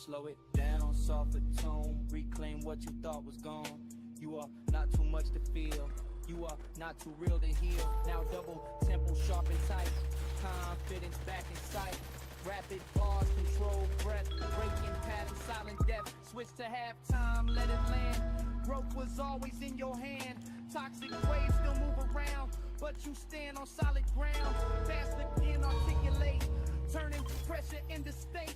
Slow it down, softer tone, reclaim what you thought was gone. You are not too much to feel, you are not too real to heal. Now double tempo, sharp and tight, confidence back in sight. Rapid bars, control breath, breaking pattern, silent death. Switch to halftime, let it land. Growth was always in your hand. Toxic waves still move around, but you stand on solid ground. Fast again, articulate, turning pressure into state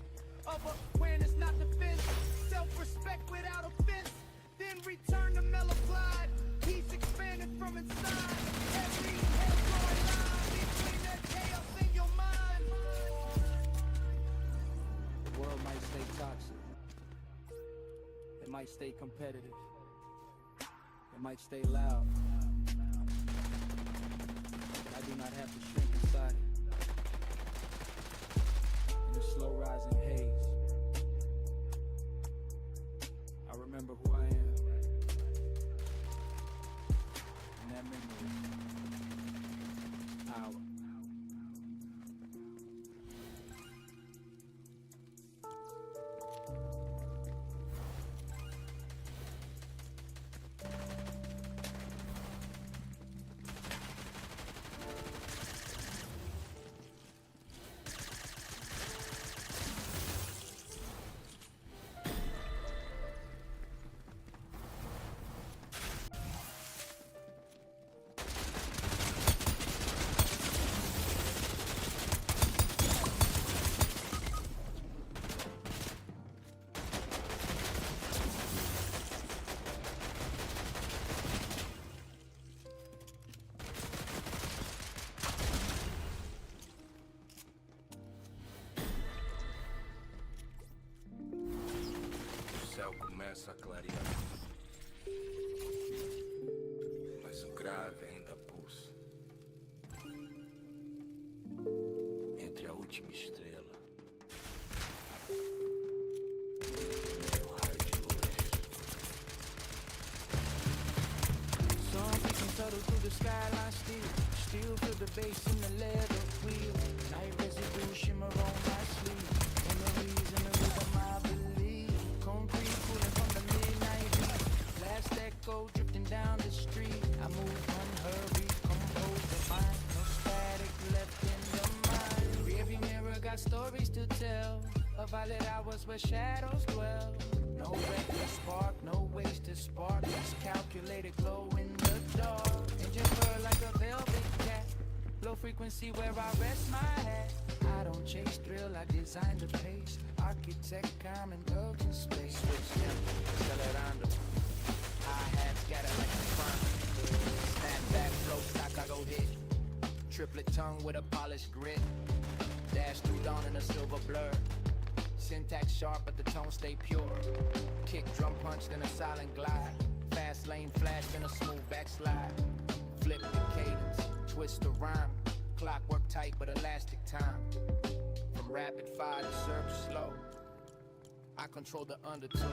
of awareness, not defense. Self-respect without offense. Then return to mellow glide. Peace expanded from inside. Every hell-growing line between that chaos in your mind. The world might stay toxic. It might stay competitive. It might stay loud. I do not have to shrink inside it. In the slow rising haze, I remember who I am. And that memory, power. O céu começa a clarear, mas o grave ainda pulsa. Entre a última estrela e o raio de luz. Some peeking subtle through the skyline still feel the bass in the leather wheel. Night residue shimmer on my sleeve. Memories in the rhythm I believe. Concrete cooling from the midnight heat. Last echo drifting down the street. I move unhurried, compose the mind. No static left in the mind. Rearview mirror got stories to tell of violet hours where shadows dwell. No reckless spark, no wasted spark. Just calculated glow in the dark. Engine purr like a velvet cat. Low frequency where I rest my head. I don't chase thrill, I design the pace. Architect calm and in space. Switch tempo, acelerando. Hi-hat scatter like a front. Stand back, flow stock, I go hit. Triplet tongue with a polished grit. Dash through dawn in a silver blur. Syntax sharp but the tone stay pure. Kick drum punch then a silent glide. Fast lane flash then a smooth backslide. Flip the cadence, twist the rhyme. Clockwork tight but elastic time. From rapid fire to surge slow, I control the undertow.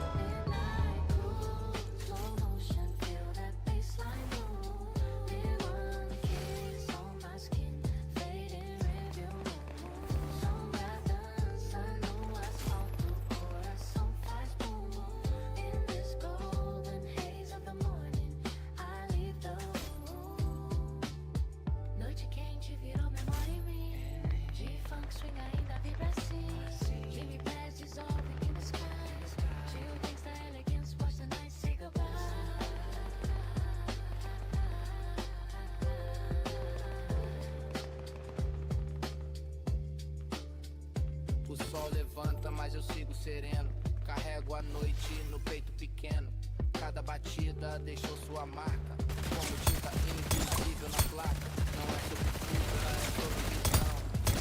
O sol levanta, mas eu sigo sereno. Carrego a noite no peito pequeno. Cada batida deixou sua marca, como tinta invisível na placa. Não é sobre fibra, é sobre visão.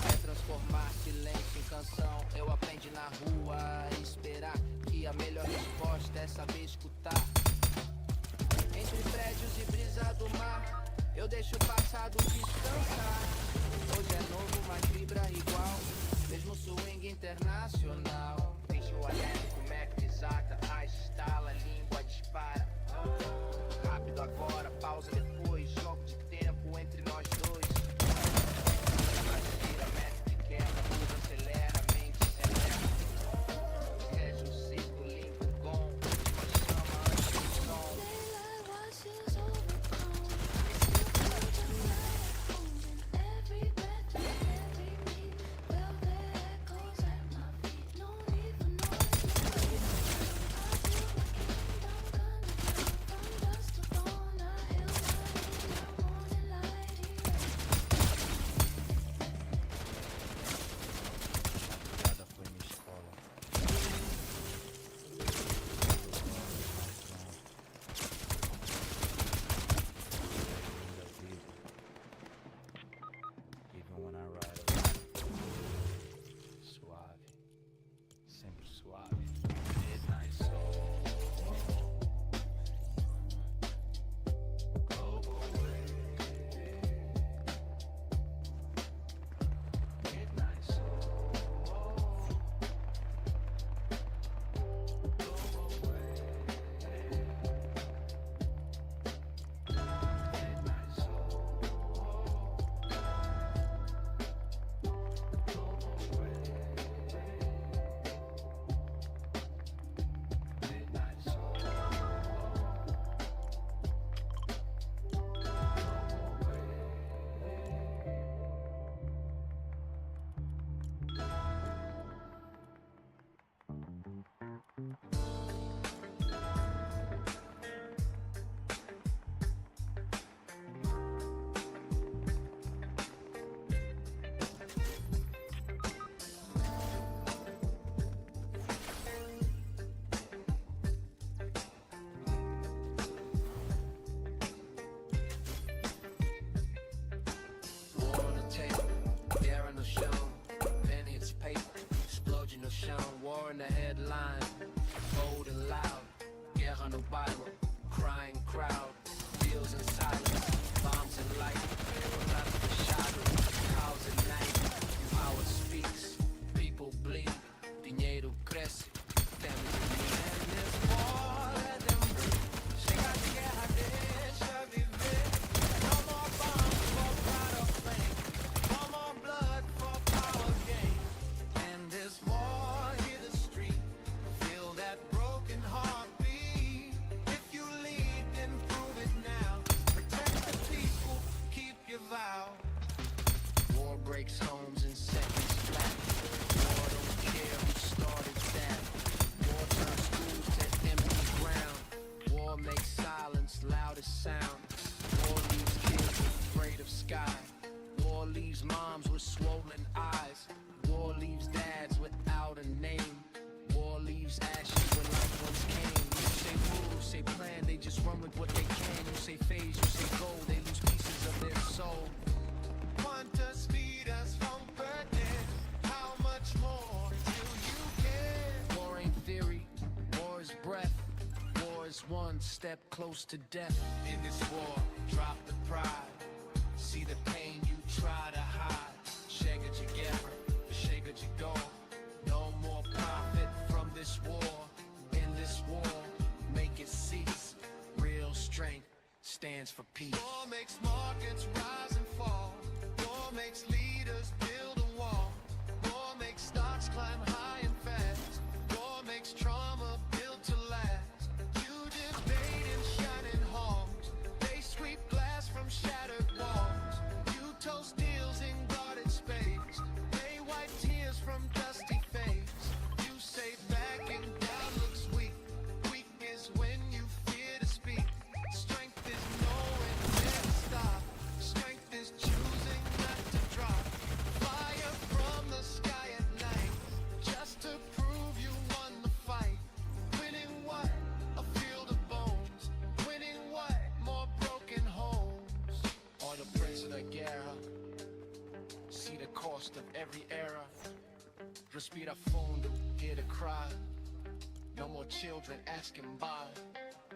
É transformar silêncio em canção. Eu aprendi na rua a esperar, que a melhor resposta é saber escutar. Entre prédios e brisa do mar, eu deixo o passado descansar. Hoje é novo, mas vibra igual, mesmo swing internacional. Deixa o elétrico, Mac desata, a estala, língua dispara. Rápido agora, pausa depois, jogo de tempo entre nós dois. Gira, mete de quebra, tudo acelera, mente celebra. Rege o in the headline, bold and loud. Guerra no bairro, crying crowd, deals in silence, bombs and light, out of the shadow, cows at night. Power speaks, people bleed, dinheiro cresce, families bleed. And this war, let them breathe. Chega de guerra, deixa viver. No more bombs for pride or fame. No more blood for power gain. And this war, hear the street, feel that broken heartbeat. If you lead, then prove it now. Protect the people, keep your vow. War breaks homes in seconds flat. War don't care who started that. War turns schools to empty ground. War makes silence loudest sound. War leaves kids afraid of sky. War leaves moms with swollen eyes. War leaves dads without a name. War leaves ashes where loved ones came. You say move, say plan, they just run with what they can. You say phase, you say goal, they lose pieces of their soul. Want to speed us from burden. How much more till you care? War ain't theory, war is breath. War is one step close to death. In this war, drop the pride. See the pain you try to hide. Chega de guerra, chega de go. No more profit from this war. In this war, make it cease. Real strength stands for peace. War makes markets rise and fall. War makes leaders build a wall. War makes stocks climb high and fast. War makes trauma built to last. You debate in shining halls. They sweep glass from shattered walls. You toast deals in guarded space. They wipe tears from dusty face. You say backing down looks weak. Weak is when you fear to speak. Strength is knowing when to stop. Strength is choosing not to drop. Fire from the sky at night, just to prove you won the fight. Winning what? A field of bones. Winning what? More broken homes. Or the prisoner guerra. See the cost of every era. Respira fundo, hear the cry. No more children asking why.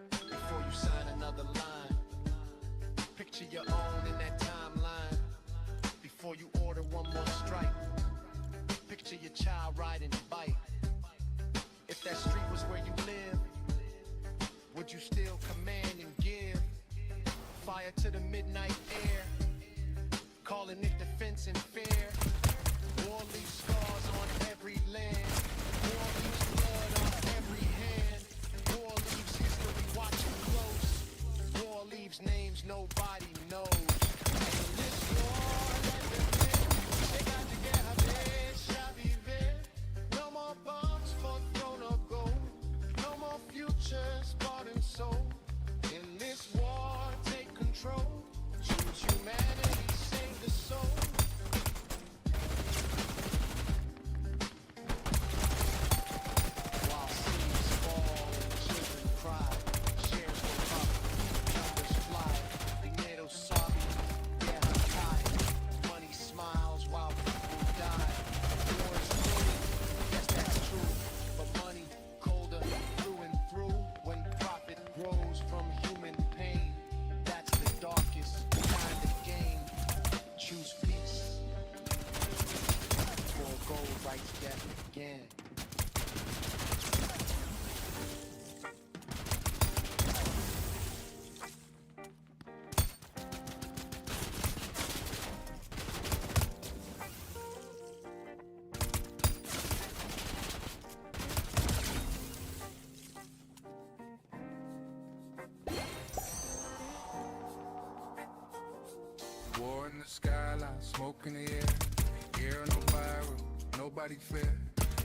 Before you sign another line, picture your own in that timeline. Before you order one more strike, picture your child riding a bike. If that street was where you live, would you still command and give? Fire to the midnight air, calling it defense and fear. War leaves scars on every land. War leaves blood on every hand. War leaves history watching close. War leaves names nobody knows. And this war, let them live. Chega de guerra, deixa viver. No more bombs for throne or gold. No more futures bought and sold. In this war, take control. Choose humanity, save the soul. While seas fall and children cry, shares go up, numbers fly. Dinheiro sobe, guerra cai. Money smiles while people die. War is cruel, yes that's true. But money colder through and through. When profit grows from human pain, that's the darkest kind of game. Choose peace, for gold writes death again. War in the skyline, smoke in the air. Air no viral, nobody fair.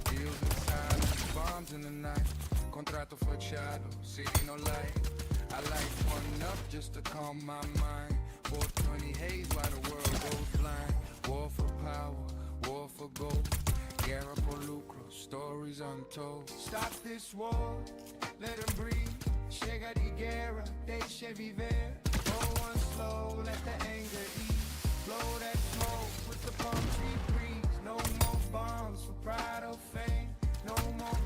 Deals in silence, bombs in the night. Contrato fachado, city no light. I light one up just to calm my mind. 420 haze while the world goes blind. War for power, war for gold. Guerra por lucro, stories untold. Stop this war, let them breathe. Chega de guerra, deixa viver. Go on slow, let the anger ease. Blow that smoke with the palm tree breeze. No more bombs for pride or fame. No more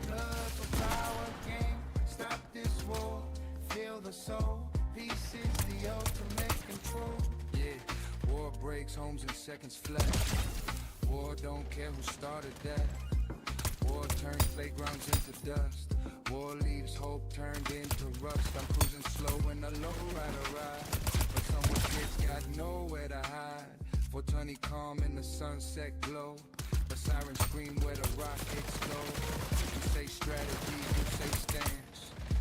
takes homes and seconds flat. War don't care who started that. War turns playgrounds into dust. War leaves hope turned into rust. I'm cruising slow in a low rider ride, but some with kids got nowhere to hide. 420 calm in the sunset glow. The sirens scream where the rockets go. You say strategy, you say stance.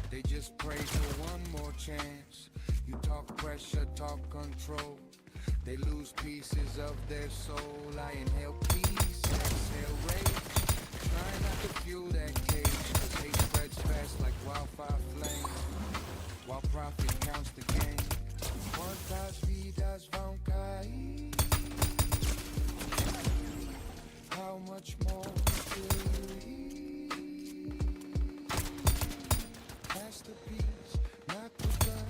They just pray for one more chance. You talk pressure, talk control. They lose pieces of their soul. I inhale peace, exhale rage. Try not to fuel that cage, 'cause hate spreads fast like wildfire flames. While profit counts the gain. Quantas vidas vão cair? How much more will you eat? Masterpiece, not the gun.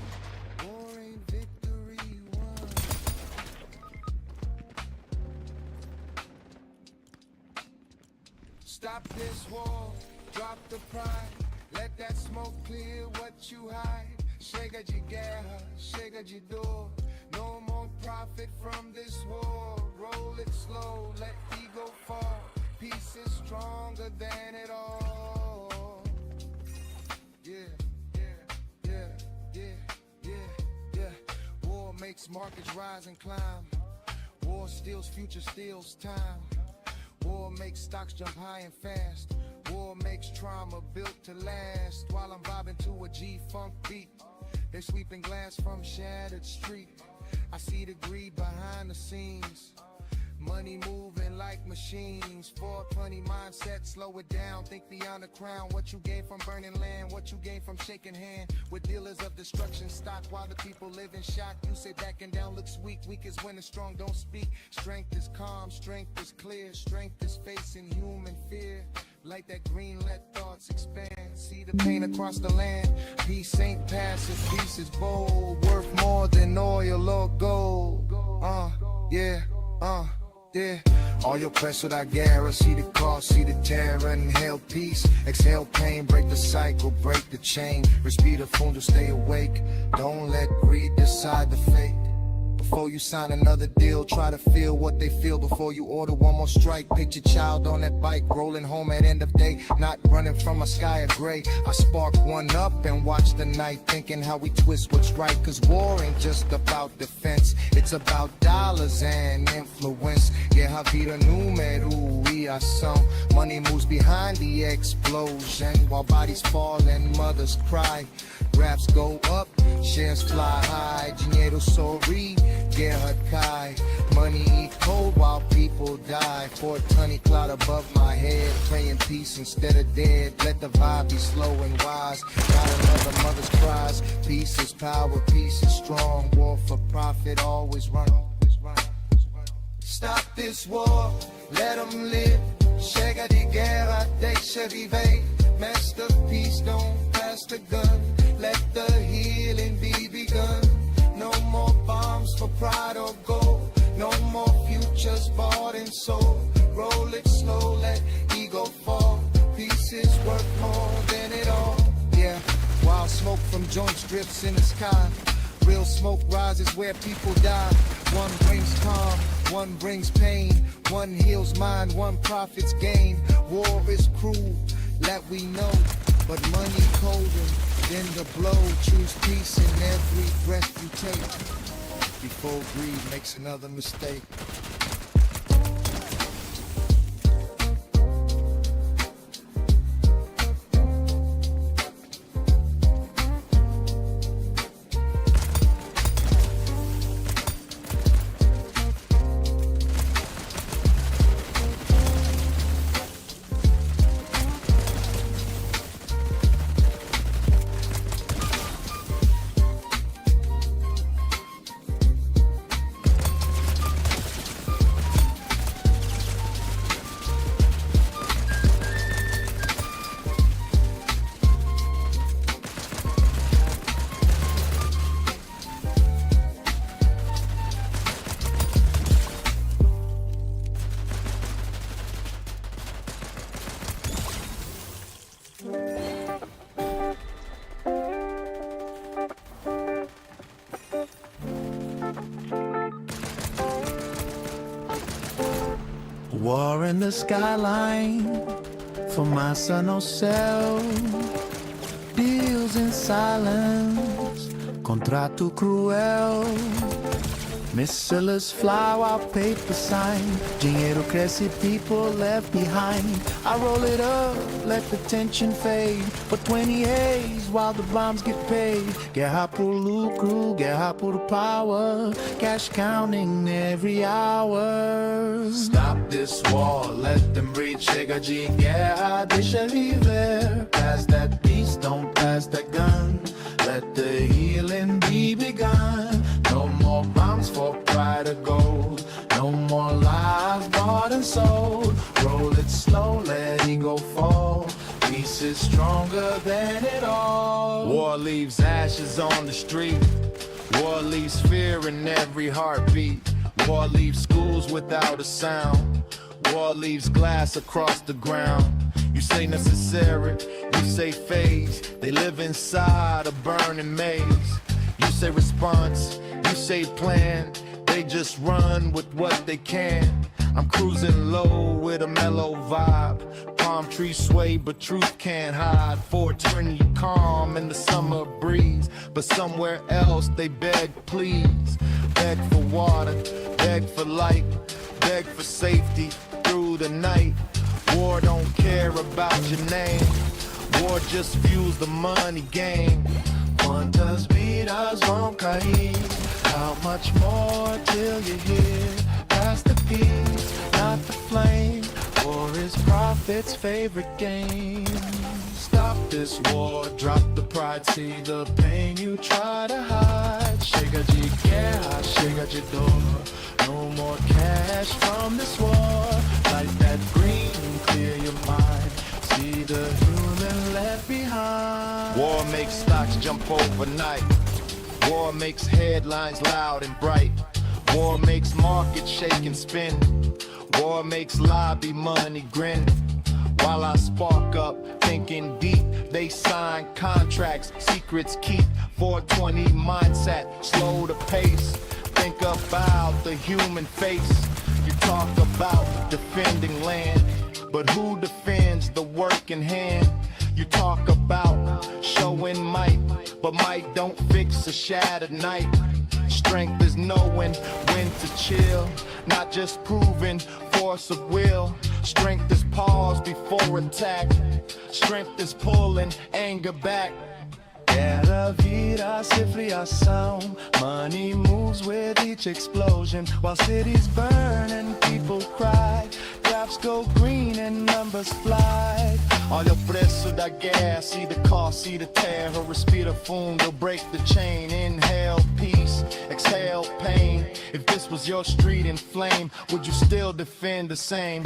War ain't victory won. Stop this war, drop the pride. Let that smoke clear what you hide. Chega de guerra, chega de dor. No more profit from this war. Roll it slow, let ego fall. Peace is stronger than it all. Yeah, yeah, yeah, yeah, yeah, yeah. War makes markets rise and climb. War steals future, steals time. War makes stocks jump high and fast. War makes trauma built to last. While I'm vibing to a G-funk beat, they're sweeping glass from shattered street. I see the greed behind the scenes. Money moving like machines. 420 mindset, slow it down. Think beyond the crown. What you gain from burning land, what you gain from shaking hand with dealers of destruction stock while the people live in shock. You say backing down looks weak. Weak is when the strong don't speak. Strength is calm, strength is clear. Strength is facing human fear. Like that green, let thoughts expand. See the pain across the land. Peace ain't passive, peace is bold. Worth more than oil or gold. Yeah, yeah. All your press without Gara. See the cost, see the terror. Inhale peace, exhale pain. Break the cycle, break the chain. Respira fundo, stay awake. Don't let greed decide the fate. Before you sign another deal, try to feel what they feel before you order one more strike. Picture child on that bike, rolling home at end of day, not running from a sky of gray. I spark one up and watch the night, thinking how we twist what's right. 'Cause war ain't just about defense, it's about dollars and influence. Yeah, a vida número e ação. Money moves behind the explosion, while bodies fall and mothers cry. Raps go up, shares fly high. Dinheiro sorri, guerra cai. Money eat cold while people die. 420 cloud above my head, praying peace instead of dead. Let the vibe be slow and wise. Not another mother's cries. Peace is power, peace is strong. War for profit, always run. Stop this war, let them live. Chega de guerra, deixa viver. Masterpiece, don't pass the gun. Let the healing be begun. No more bombs for pride or gold. No more futures bought and sold. Roll it slow, let ego fall. Peace is worth more than it all. Yeah, wild smoke from joints drifts in the sky. Real smoke rises where people die. One brings calm, one brings pain. One heals mind, one profits gain. War is cruel, that we know, but money colder than the blow. Choose peace in every breath you take, before greed makes another mistake. in the skyline. For my son, no cell. Deals in silence. Contrato cruel. Missiles fly while paper sign. Dinheiro cresce, people left behind. I roll it up, let the tension fade. For 20 A's while the bombs get paid. Guerra por lucro, guerra por power. Cash counting every hour. Stop this war, let them breathe. Chega de guerra, deixa viver. Pass that peace, don't pass that gun. Let the healing be begun. No more bombs for pride or gold. No more lives bought and sold. Roll it slow, let ego fall. Peace is stronger than it all. War leaves ashes on the street. War leaves fear in every heartbeat. War leaves schools without a sound. War leaves glass across the ground. You say necessary, you say phase. They live inside a burning maze. You say response, you say plan. They just run with what they can. I'm cruising low with a mellow vibe. Palm trees sway, but truth can't hide. 420 calm in the summer breeze. But somewhere else they beg, please. Beg for water, beg for light, beg for safety through the night. War don't care about your name. War just fuels the money game. Quantas vidas vão cair? How much more till you hear? Pass the peace, not the flame. War is prophet's favorite game. Stop this war, drop the pride. See the pain you try to hide. Chega de guerra, chega de dor. No more cash from this war. Light that green, clear your mind. See the human left behind. War makes stocks jump overnight. War makes headlines loud and bright. War makes markets shake and spin. War makes lobby money grin. While I spark up, thinking deep, they sign contracts, secrets keep. 420 mindset, slow the pace. Think about the human face. You talk about defending land, but who defends the working hand? You talk about showing might, but might don't fix a shattered night. Strength is knowing when to chill, not just proving force of will. Strength is pause before attack. Strength is pulling anger back. Guerra vira civilização. Money moves with each explosion. While cities burn and people cry. Graphs go green and numbers fly. Olha o preço da guerra. See the cost, see the terror. Respira fundo, break the chain. Inhale peace, exhale pain. If this was your street in flame, would you still defend the same?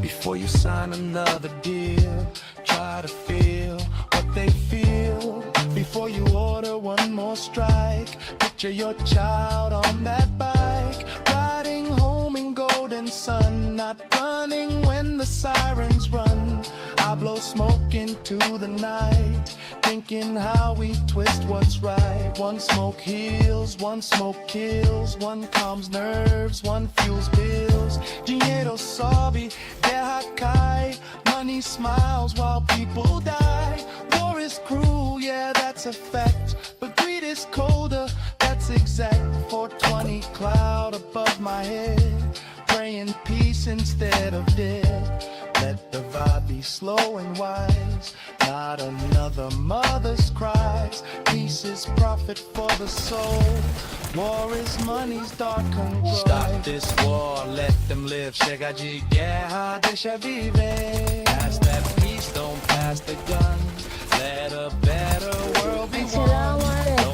Before you sign another deal, try to feel what they feel. Before you order one more strike, picture your child on that bike, riding home in golden sun, not running when the sirens run. I blow smoke into the night, thinking how we twist what's right. One smoke heals, one smoke kills, one calms nerves, one fuels bills. Dinheiro sobe, guerra cai, money smiles while people die. War is cruel, yeah, that's a fact, but greed is colder, that's exact. 420 cloud above my head, praying peace instead of death. Let the vibe be slow and wise, not another mother's cries. Peace is profit for the soul, war is money's dark control. Stop this war, let them live. Chega de guerra, deixa viver. Pass that peace, don't pass the gun. Let a better world be won.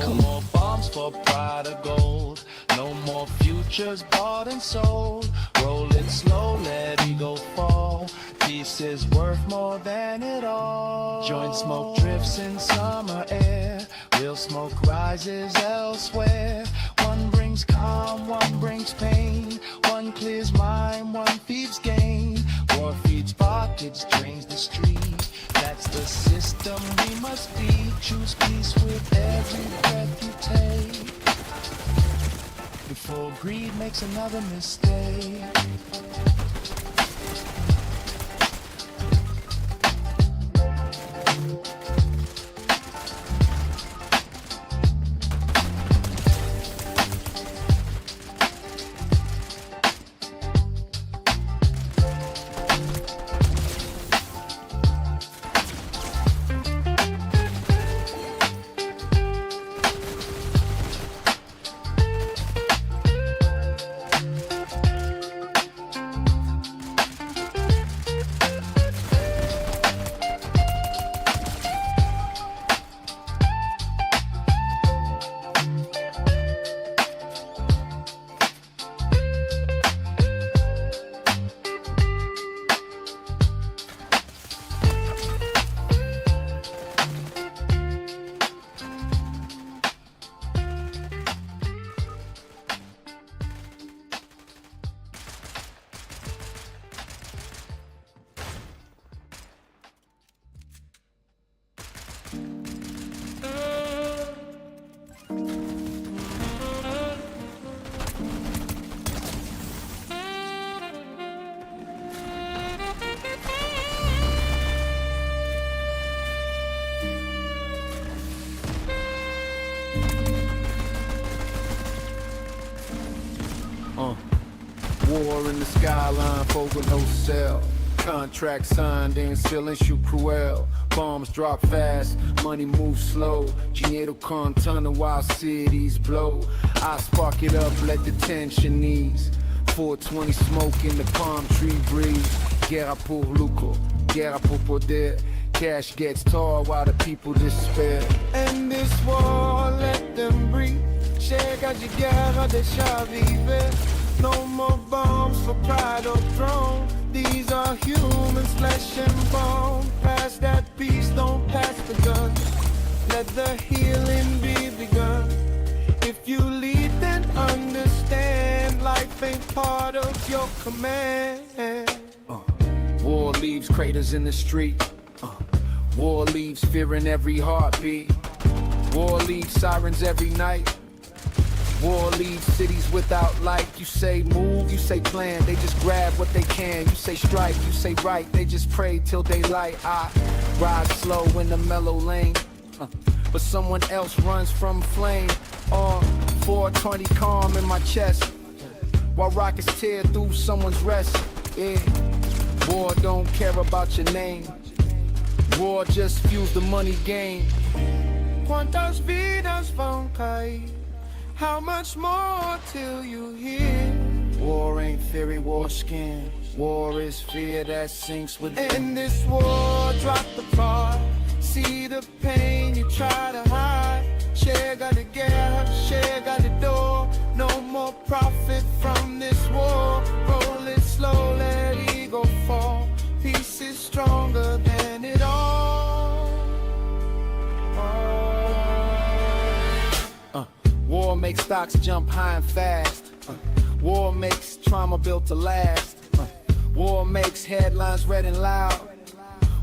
No more bombs for pride or gold. No more futures bought and sold. Roll it slow, let ego fall. Peace is worth more than it all. Joint smoke drifts in summer air. Real smoke rises elsewhere. One brings calm, one brings pain. One clears mind, one feeds gain. War feeds pockets, drains the street. That's the system we must beat. Choose peace with every breath you take, before greed makes another mistake. war in the skyline, Vogel no cell. Contract signed in silêncio cruel. Bombs drop fast, money moves slow. Dinheiro contando while cities blow. I spark it up, let the tension ease. 420 smoke in the palm tree breeze. Guerra por lucro, guerra por poder. Cash gets tall while the people despair. And this war, let them breathe. Chega de guerra, deixa viver. No more bombs for pride or throne. These are humans, flesh and bone. Pass that peace, don't pass the gun. Let the healing be begun. If you lead, then understand. Life ain't part of your command. War leaves craters in the street. War leaves fear in every heartbeat. War leaves sirens every night. War leaves cities without light. You say move, you say plan, they just grab what they can. You say strike, you say right, they just pray till daylight. I ride slow in the mellow lane, but someone else runs from flame. 420 calm in my chest, while rockets tear through someone's rest. Yeah, war don't care about your name. War just fuels the money game. Quantas vidas vão cair? How much more till you hear? War ain't theory, war skin. War is fear that sinks within. In this war, drop the bar. See the pain you try to hide. Chega de guerra, chega de dor. No more profit from this war. Roll it slow, let ego fall. Peace is stronger than it all. War makes stocks jump high and fast. War makes trauma built to last. War makes headlines read and loud.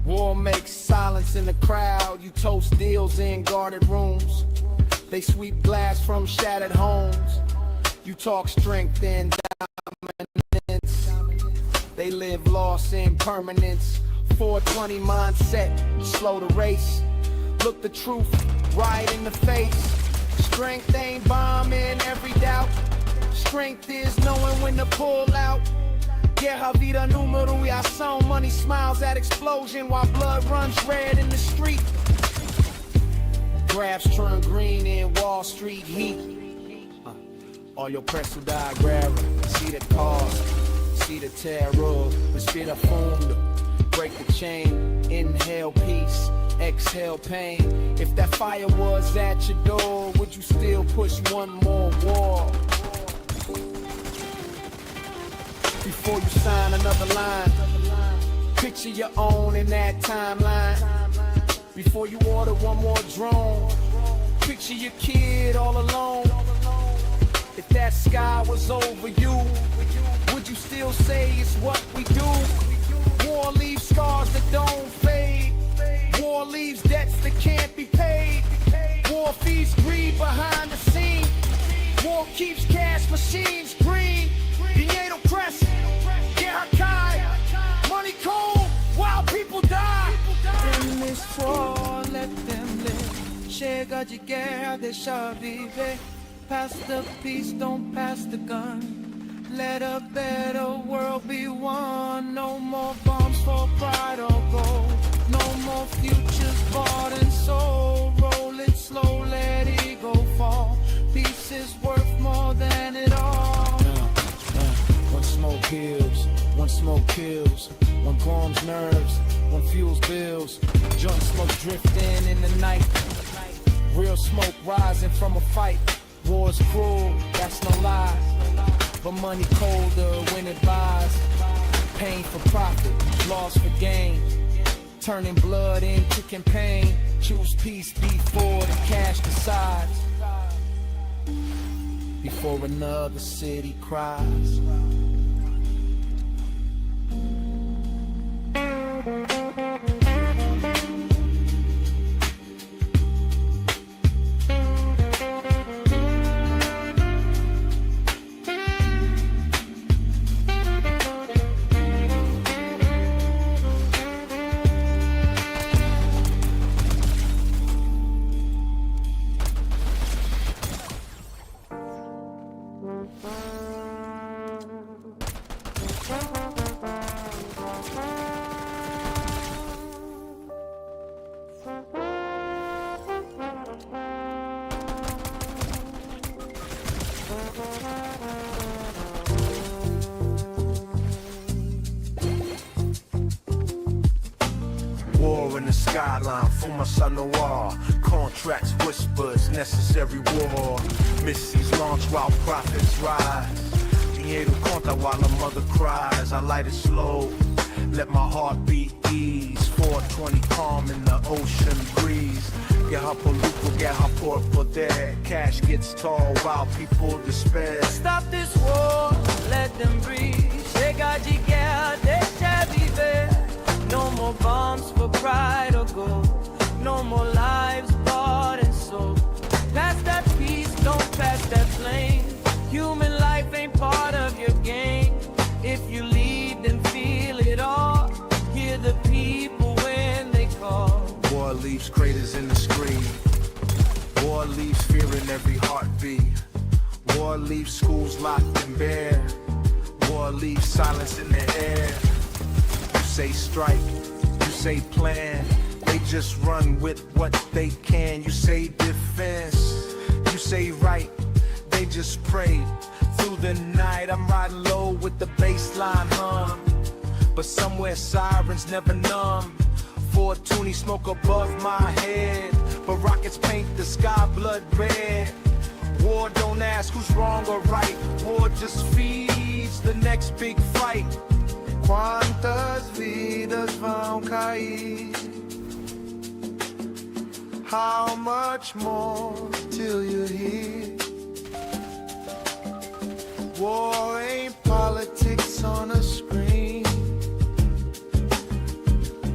War makes silence in the crowd. You toast deals in guarded rooms. They sweep glass from shattered homes. You talk strength and dominance. They live lost in permanence. 420 mindset, slow the race. Look the truth right in the face. Strength ain't bombing every doubt. Strength is knowing when to pull out. Guerra vida número e ação. Money smiles at explosion while blood runs red in the street. Graphs turn green in Wall Street heat. All your press will die, grab it. See the cause, see the terror. Respira fundo, break the chain. Inhale peace, exhale pain. If that fire was at your door, would you still push one more war? Before you sign another line, picture your own in that timeline. Before you order one more drone, picture your kid all alone. If that sky was over you, would you still say it's what we do? War leaves scars that don't fade. War leaves debts that can't be paid. War feeds greed behind the scene. War keeps cash machines green. Dinheiro press, guerra cai. Money cold while people die. In this war, let them live. Chega de guerra, deixa viver. Pass the peace, don't pass the gun. Let a better world be won. No more bombs for pride or gold. No more futures bought and sold. Roll it slow, let ego fall. Peace is worth more than it all. One smoke heals, one smoke kills. One calms nerves, one fuels bills. Joint smoke drifting in the night. Real smoke rising from a fight. War's cruel, that's no lie. But money colder when it buys. Pain for profit, loss for gain. Turning blood into campaign. Choose peace before the cash decides. Before another city cries. in the skyline, Fumasa Noir. Contracts, whispers, necessary war. Missiles launch while prophets rise. Dinheiro conta while a mother cries. I light it slow, let my heartbeat ease. 420 calm in the ocean breeze. Guerra por lucro, guerra por poder. Cash gets tall while people despair. Stop this war, let them breathe. Chega de guerra, deixa viver. No more bombs for pride or gold. No more lives bought and sold. Pass that peace, don't pass that flame. Human life ain't part of your game. If you lead, then feel it all. Hear the people when they call. War leaves craters in the screen. War leaves fear in every heartbeat. War leaves schools locked and bare. War leaves silence in the air. You say strike, you say plan. They just run with what they can. You say defense, you say right. They just pray through the night. I'm riding low with the baseline hum, but somewhere sirens never numb. 420 smoke above my head, but rockets paint the sky blood red. War don't ask who's wrong or right. War just feeds the next big fight. Quantas vidas vão cair? How much more till you're here? War ain't politics on a screen.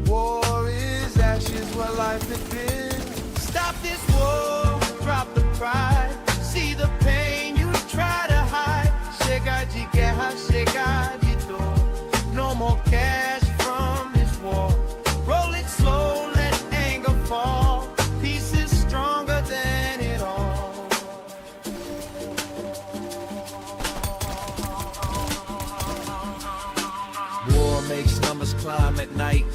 War is ashes where life had been. Stop this war, drop the pride. See the pain you try to hide. Chega de guerra, chega de dor. No more cash from this war. Roll it slow, let anger fall. Peace is stronger than it all. War makes numbers climb at night.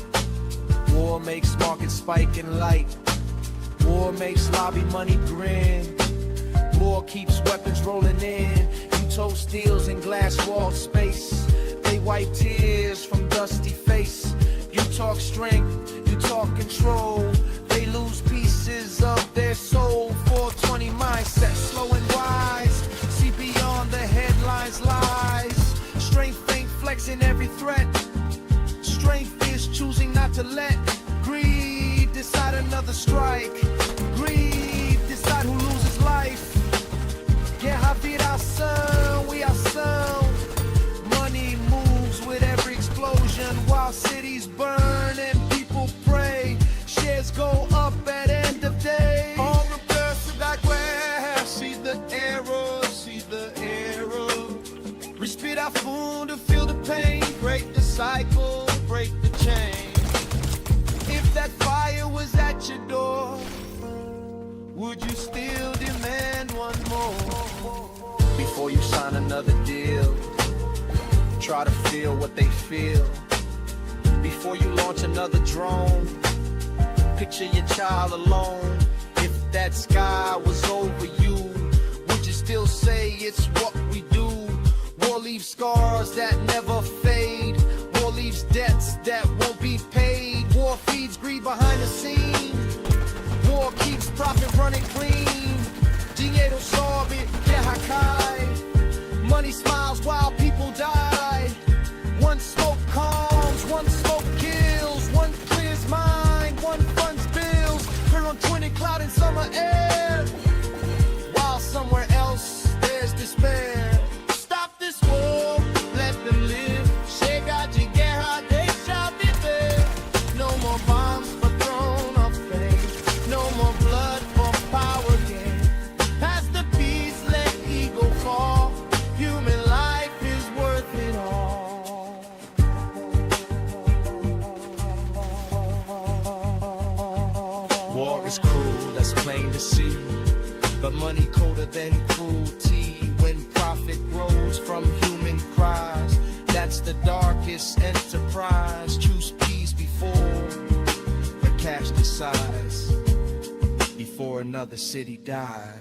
War makes markets spike in light. War makes lobby money grin. War keeps weapons rolling in. You toast deals in glass wall space. They wipe tears from dusty face. You talk strength, you talk control. They lose pieces of their soul. 420 mindset, slow and wise. See beyond the headlines lies. Strength ain't flexing every threat. Strength is choosing not to let greed decide another strike. Greed decide who loses life. Guerra vira ação, we ourselves. Money moves with every explosion while cities burn and people pray. Shares go up at end of day. On reverse da guerra, see the arrow, see the arrow. Respira fundo, feel the pain. Break the cycle, break the chain. If that fire was at your door, Would you still demand one more? Before you sign another deal, try to feel what they feel. Before you launch another drone, picture your child alone. If that sky was over you, would you still say it's what we do? War leaves scars that never fade. War leaves debts that won't be paid. War feeds greed behind the scenes. War keeps profit running clean. Dinheiro sobe, guerra cai. Money smiles while people die. One smoke calms, one smoke kills. One clears mind, one funds bills. We're on twinning cloud in summer air, while somewhere else there's despair. Stop this war, let them live. Chega de guerra, deixa viver. No more bombs for throne of fame. No more blood for power gain. Pass the peace, let ego fall. Human life is worth it all. War is cruel, that's plain to see. But money colder than cruelty. When profit grows from human cries, that's the darkest enterprise. Choose peace before the cash decides. Before another city dies.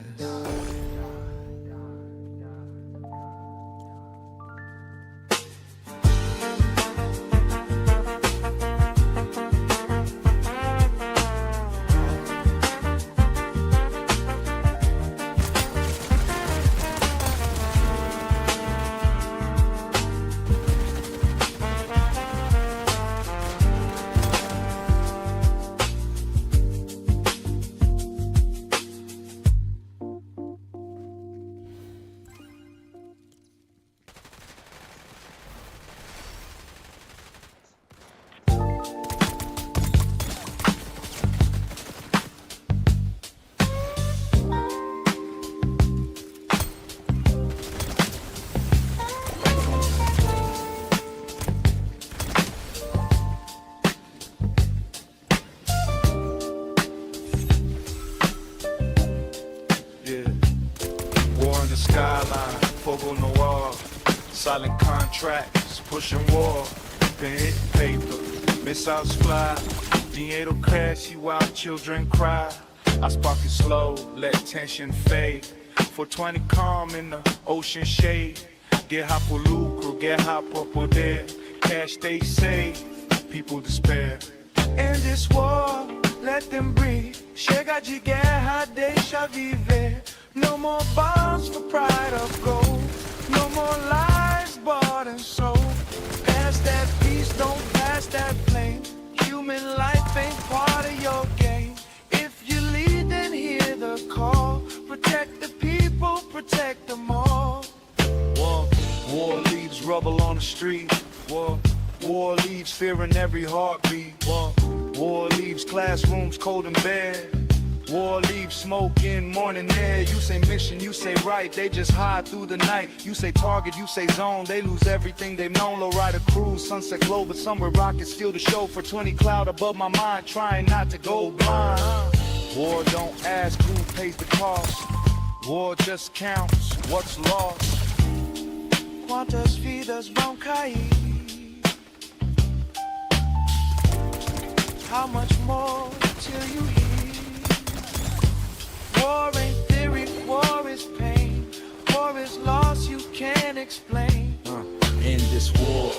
silent contracts, pushing war, pen hit paper, missiles fly, dinero crash, you out, children cry. I spark it slow, let tension fade. 420 calm in the ocean shade. Guerra por lucro, guerra por poder. Cash they save, people despair. In this war, let them breathe. Chega de guerra, deixa viver. No more bombs for pride of gold. No more lies bought and sold. Pass that peace, don't pass that flame. Human life ain't part of your game. If you lead, then hear the call. Protect the people, protect them all. War leaves rubble on the street. War leaves fear in every heartbeat. War leaves classrooms cold and bare. War leaves smoke in morning air. You say mission, you say right, they just hide through the night. You say target, you say zone, they lose everything they've known. Low rider cruise, sunset glow, but somewhere rockets steal the show. For 20 cloud above my mind, trying not to go blind. War don't ask who pays the cost. War just counts what's lost. Quantas vidas vão cair? How much more till you hear? War ain't theory, war is pain. War is loss you can't explain. In this war,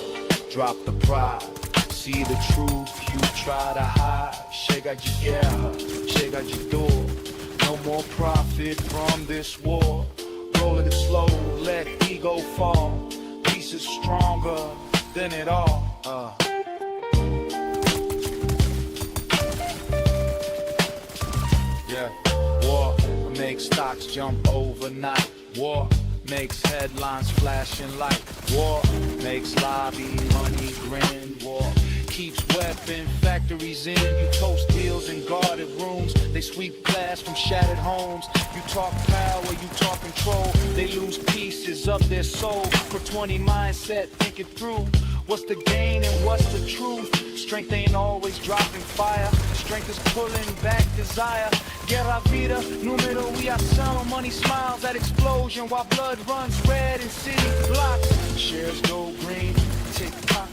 drop the pride. See the truth you try to hide. Chega de guerra, chega de dor. No more profit from this war. Rolling it slow, let ego fall. Peace is stronger than it all. War makes stocks jump overnight. War makes headlines flashing light. War makes lobby money grin. War keeps weapon factories in. You toast deals in guarded rooms. They sweep glass from shattered homes. You talk power, you talk control. They lose pieces of their soul. For 20 mindset, think it through. What's the gain and what's the truth? Strength ain't always dropping fire. Strength is pulling back desire. Guerra vida, número y acción. Money smiles at explosion while blood runs red in city blocks. Shares go green, tick tock.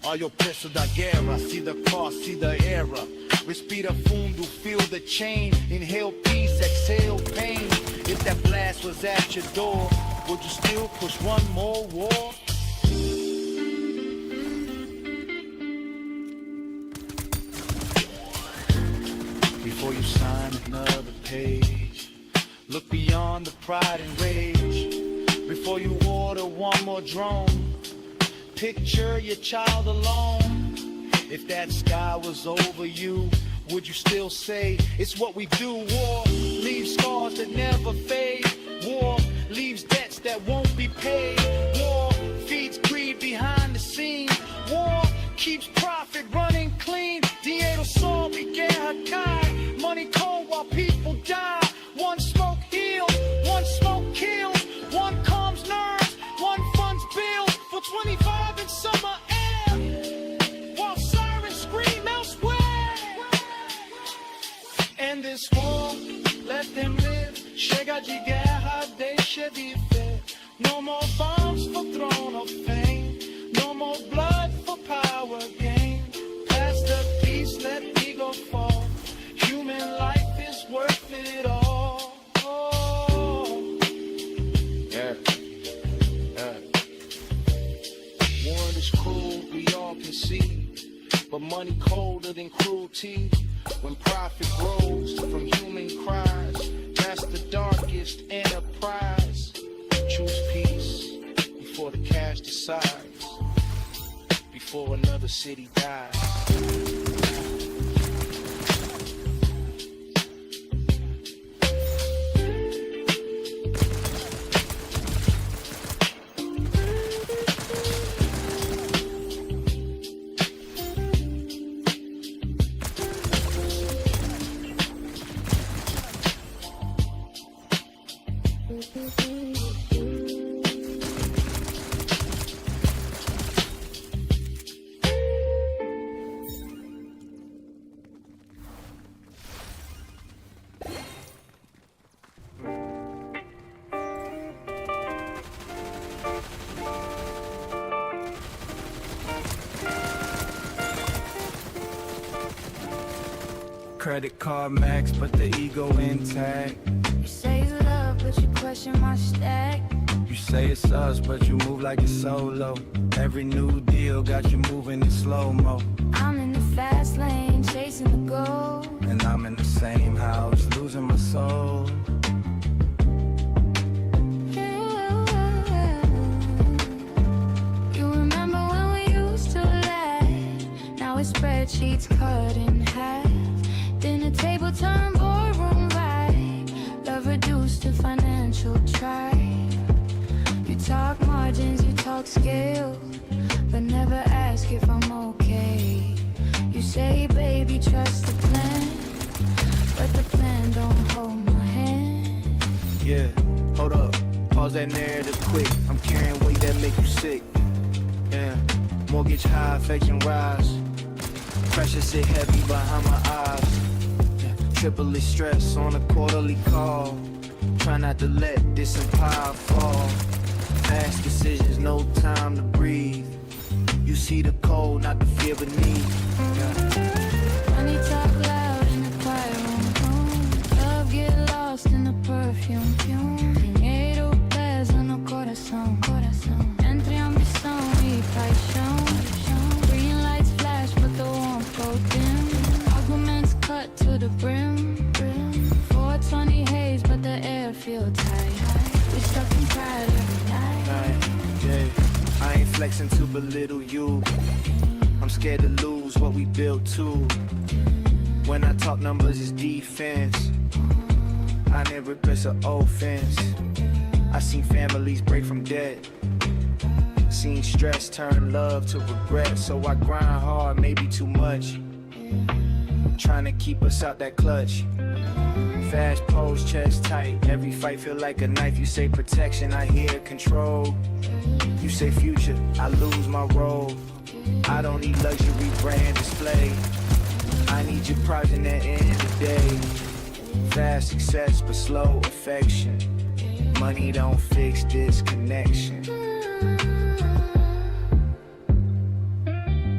Olha o preço da guerra, see the cost, see the era. Respira fundo, feel the chain. Inhale peace, exhale pain. If that blast was at your door, would you still push one more war? Before you sign another page, look beyond the pride and rage. Before you order one more drone, picture your child alone. If that sky was over you, would you still say it's what we do? War leaves scars that never fade. War leaves debts that won't be paid. War feeds greed behind the scenes. War keeps profit running clean. Dinero sobe, guerra cai. Money cold while people die. One smoke heals, one smoke kills. One calms nerves, one funds bills. For 25 in summer air, while sirens scream elsewhere. And this war, let them live. Chega de guerra, deixa viver. No more bombs for throne of fame. No more blood for power gain. Pass the peace, let ego fall. Human life is worth it all. War is cruel, we all can see. But money colder than cruelty. When profit grows from human cries, that's the darkest enterprise. Choose peace before the cash decides. Before another city dies. credit card max, but the ego intact. You say you love, but you question my stack. You say it's us, but you move like it's solo. Every new deal got you moving in slow-mo. I'm in the fast lane, chasing the goal. And I'm in the same house, losing my soul. You remember when we used to laugh? Now it's spreadsheets cut in half. Dinner table turn boardroom vibe. Love reduced to financial tribe. You talk margins, you talk scale, but never ask if I'm okay. You say, baby, trust the plan, but the plan don't hold my hand. Yeah, hold up, pause that narrative quick. I'm carrying weight that make you sick. Yeah, mortgage high, affection rise. Pressure sit heavy behind my eyes. Yeah, triply stress on a quarterly call. Try not to let this empire fall. Fast decisions, no time to breathe. You see the cold, not the fear beneath. Yeah. Money talk loud in the quiet room. Love get lost in the perfume. Dinheiro pesa no coração. Entre ambição e paixão. Green lights flash, but the warmth go dim. Arguments cut to the brim. 420 haze, but the air feel tight. We stuck in pride every night. Yeah, I ain't flexing to belittle you. I'm scared to lose what we built too. When I talk numbers, it's defense. I never regrets an offense. I seen families break from debt. Seen stress turn love to regret. So I grind hard, maybe too much. Trying to keep us out that clutch. Fast pose, chest tight. Every fight feel like a knife. You say protection, I hear control. You say future, I lose my role. I don't need luxury brand display. I need your project at the end of the day. Fast success, but slow affection. Money don't fix this connection.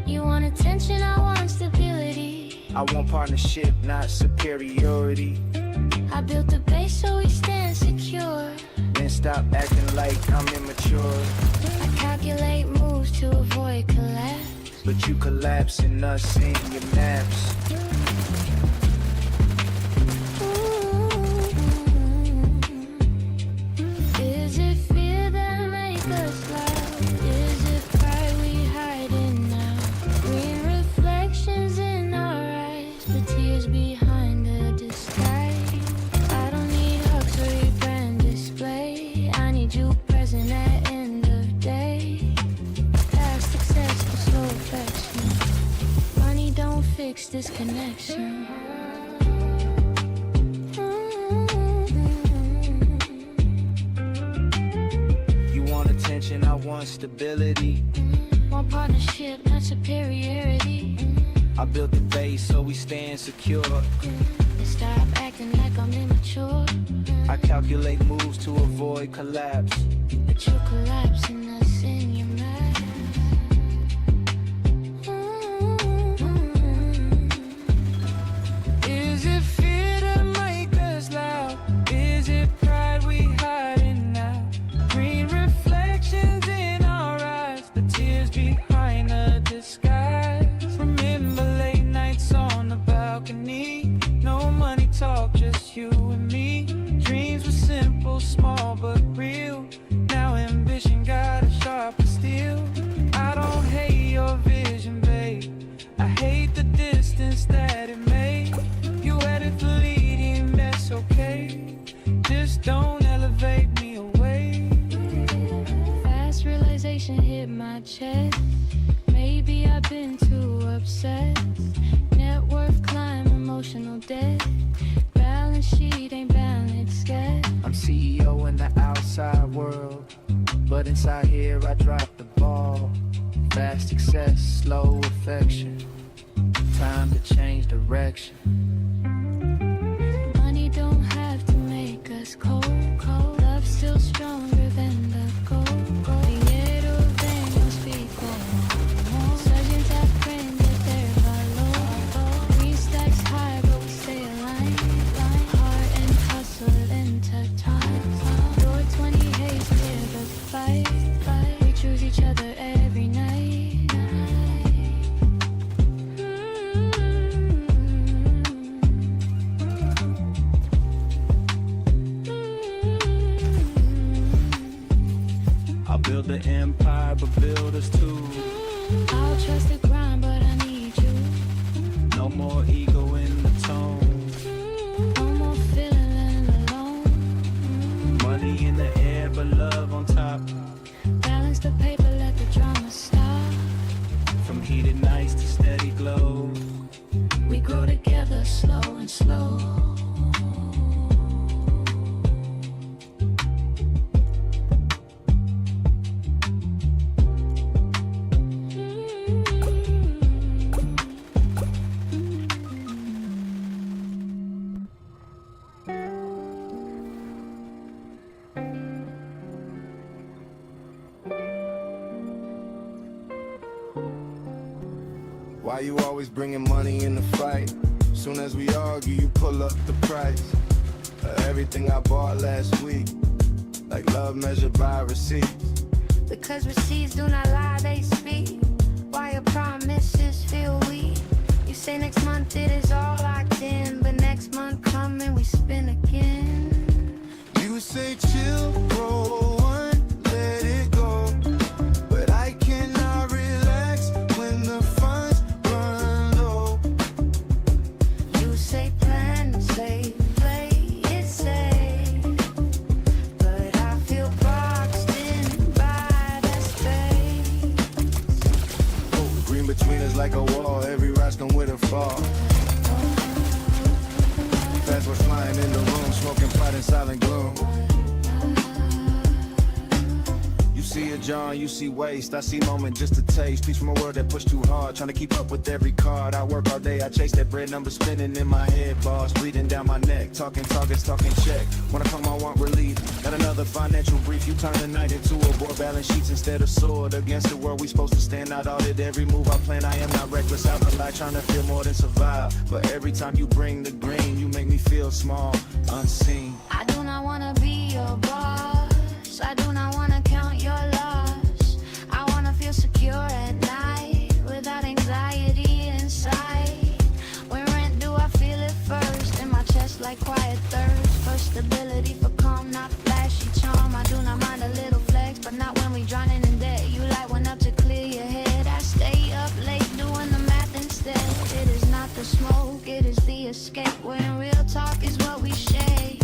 You want attention, I want stability. I want partnership, not superiority. I built the base so we stand secure. Then stop acting like I'm immature. I calculate moves to avoid collapse. But you collapsing us in your naps. Is it fear that make us loud? Is it pride we hiding now? Green reflections in our eyes, the tears behind the disguise. I don't need luxury brand display. I need you present at end of day. Past success for slow affection. Money don't fix this connection. You want attention, I want stability. Want partnership, not superiority. I built the base so we stand secure. And stop acting like I'm immature. I calculate moves to avoid collapse. But you're collapsing us in your mind. Is it fear that make us loud? Is it pride we hiding now? Green reflections in our eyes, the tears behind the disguise. Remember late nights on the balcony. No money talk, just you and me. Dreams were simple, small but real. Now ambition got a sharper steel. I don't hate your vision, babe. I hate the distance that it made. You had it fleeting, that's okay. Just don't elevate me away. Fast realization hit my chest. Maybe I've been too obsessed. Net worth climb, emotional debt. Balance sheet ain't balanced yet. I'm CEO in the outside world, but inside here I drop the ball. Fast success, slow affection. Time to change direction. Money don't have to make us cold. Love still stronger than the gold. Dinheiro vem, eu fico. Se a gente aprende a ter valor. Green stacks high, but we empire, but builders too. I'll trust the grind, but I need you. No more ego in the tone. No more feeling alone. Money in the air, but love on top. Balance the paper, let the drama stop. From heated nights to steady glow. We grow together, slow and slow. Why you always bringing money in the fight? Soon as we argue, you pull up the price of everything I bought last week, like love measured by receipts. Because receipts do not lie, they speak. Why your promises feel weak? You say next month it is all locked in, but next month come and we spin again. You say chill, roll one, let it go, but I cannot relax when the funds run low. You say plan, say play it safe, but I feel boxed in by the space. Oh, green between us like a wall, every rise come with a fall. Fast was flying in the room, smoking pot in silent gloom. You see a John, you see waste, I see moment just a taste. Piece from a world that pushed too hard, trying to keep up with every card. I work all day, I chase that bread number spinning in my head, boss, breathing down my neck, talking targets, talking check. When I come, I want relief, got another financial brief. You turn the night into a board, balance sheets instead of sword. Against the world, we supposed to stand out, audit every move I plan. I am not reckless, out the light, trying to feel more than survive. But every time you bring the green, you make me feel small, unseen. I do not wanna be your boss, I do not wanna count your loss. I wanna feel secure at night, without anxiety inside. When rent do I feel it first, in my chest like quiet thirst. For stability, for calm, not flashy charm. I do not mind a little flex, but not when we drowning in debt. You light one up to clear your head, I stay up late doing the math instead. It is not the smoke, it is the escape. When real talk is what we share.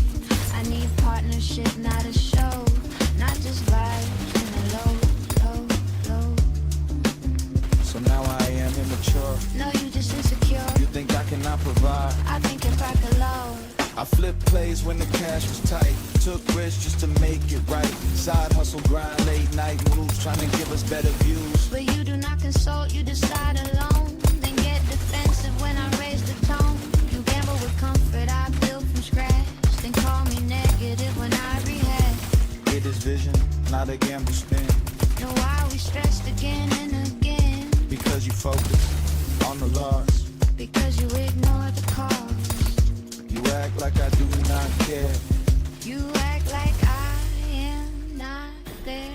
I need partnership, not a show, not just vibes in the low, low, low. So now I am immature. No, you just insecure. You think I cannot provide? I think if I could load. I flipped plays when the cash was tight. Took risks just to make it right. Side hustle, grind, late night moves, trying to give us better views. But you do not consult, you decide alone. Then get defensive when I raise the tone. You gamble with comfort, I build from scratch. Then call me negative when I rehash. It is vision, not a gamble spin. Know why we stressed again and again? Because you focus on the loss. Because you ignore the cause. You act like I do not care. You act like I am not there.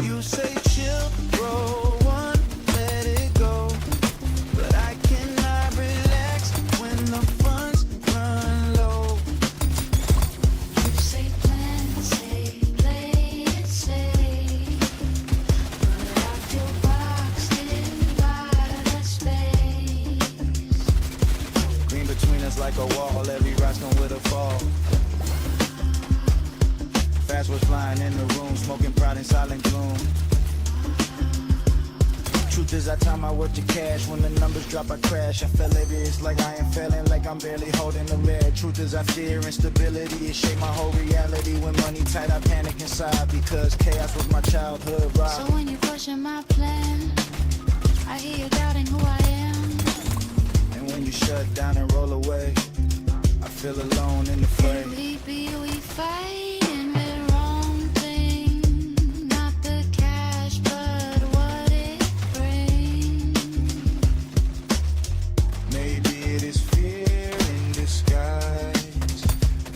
You say chill, roll one, let it go, but I cannot relax when the funds run low. You say plan, say play it safe, but I feel boxed in by the space. Green between us like a wall, every rise come with a fall. Fast was flying in the room, smoking pride in silent gloom. Truth is, I time I work to cash. When the numbers drop, I crash. I feel it, it's like I am failing, like I'm barely holding the lead. Truth is, I fear instability. It shaped my whole reality. When money tight, I panic inside because chaos was my childhood So rock. when you're pushing my plan, I hear you doubting who I am. And when you shut down and roll away, I feel alone in the fray. We fighting the wrong thing, not the cash, but what it brings. Maybe it is fear in disguise,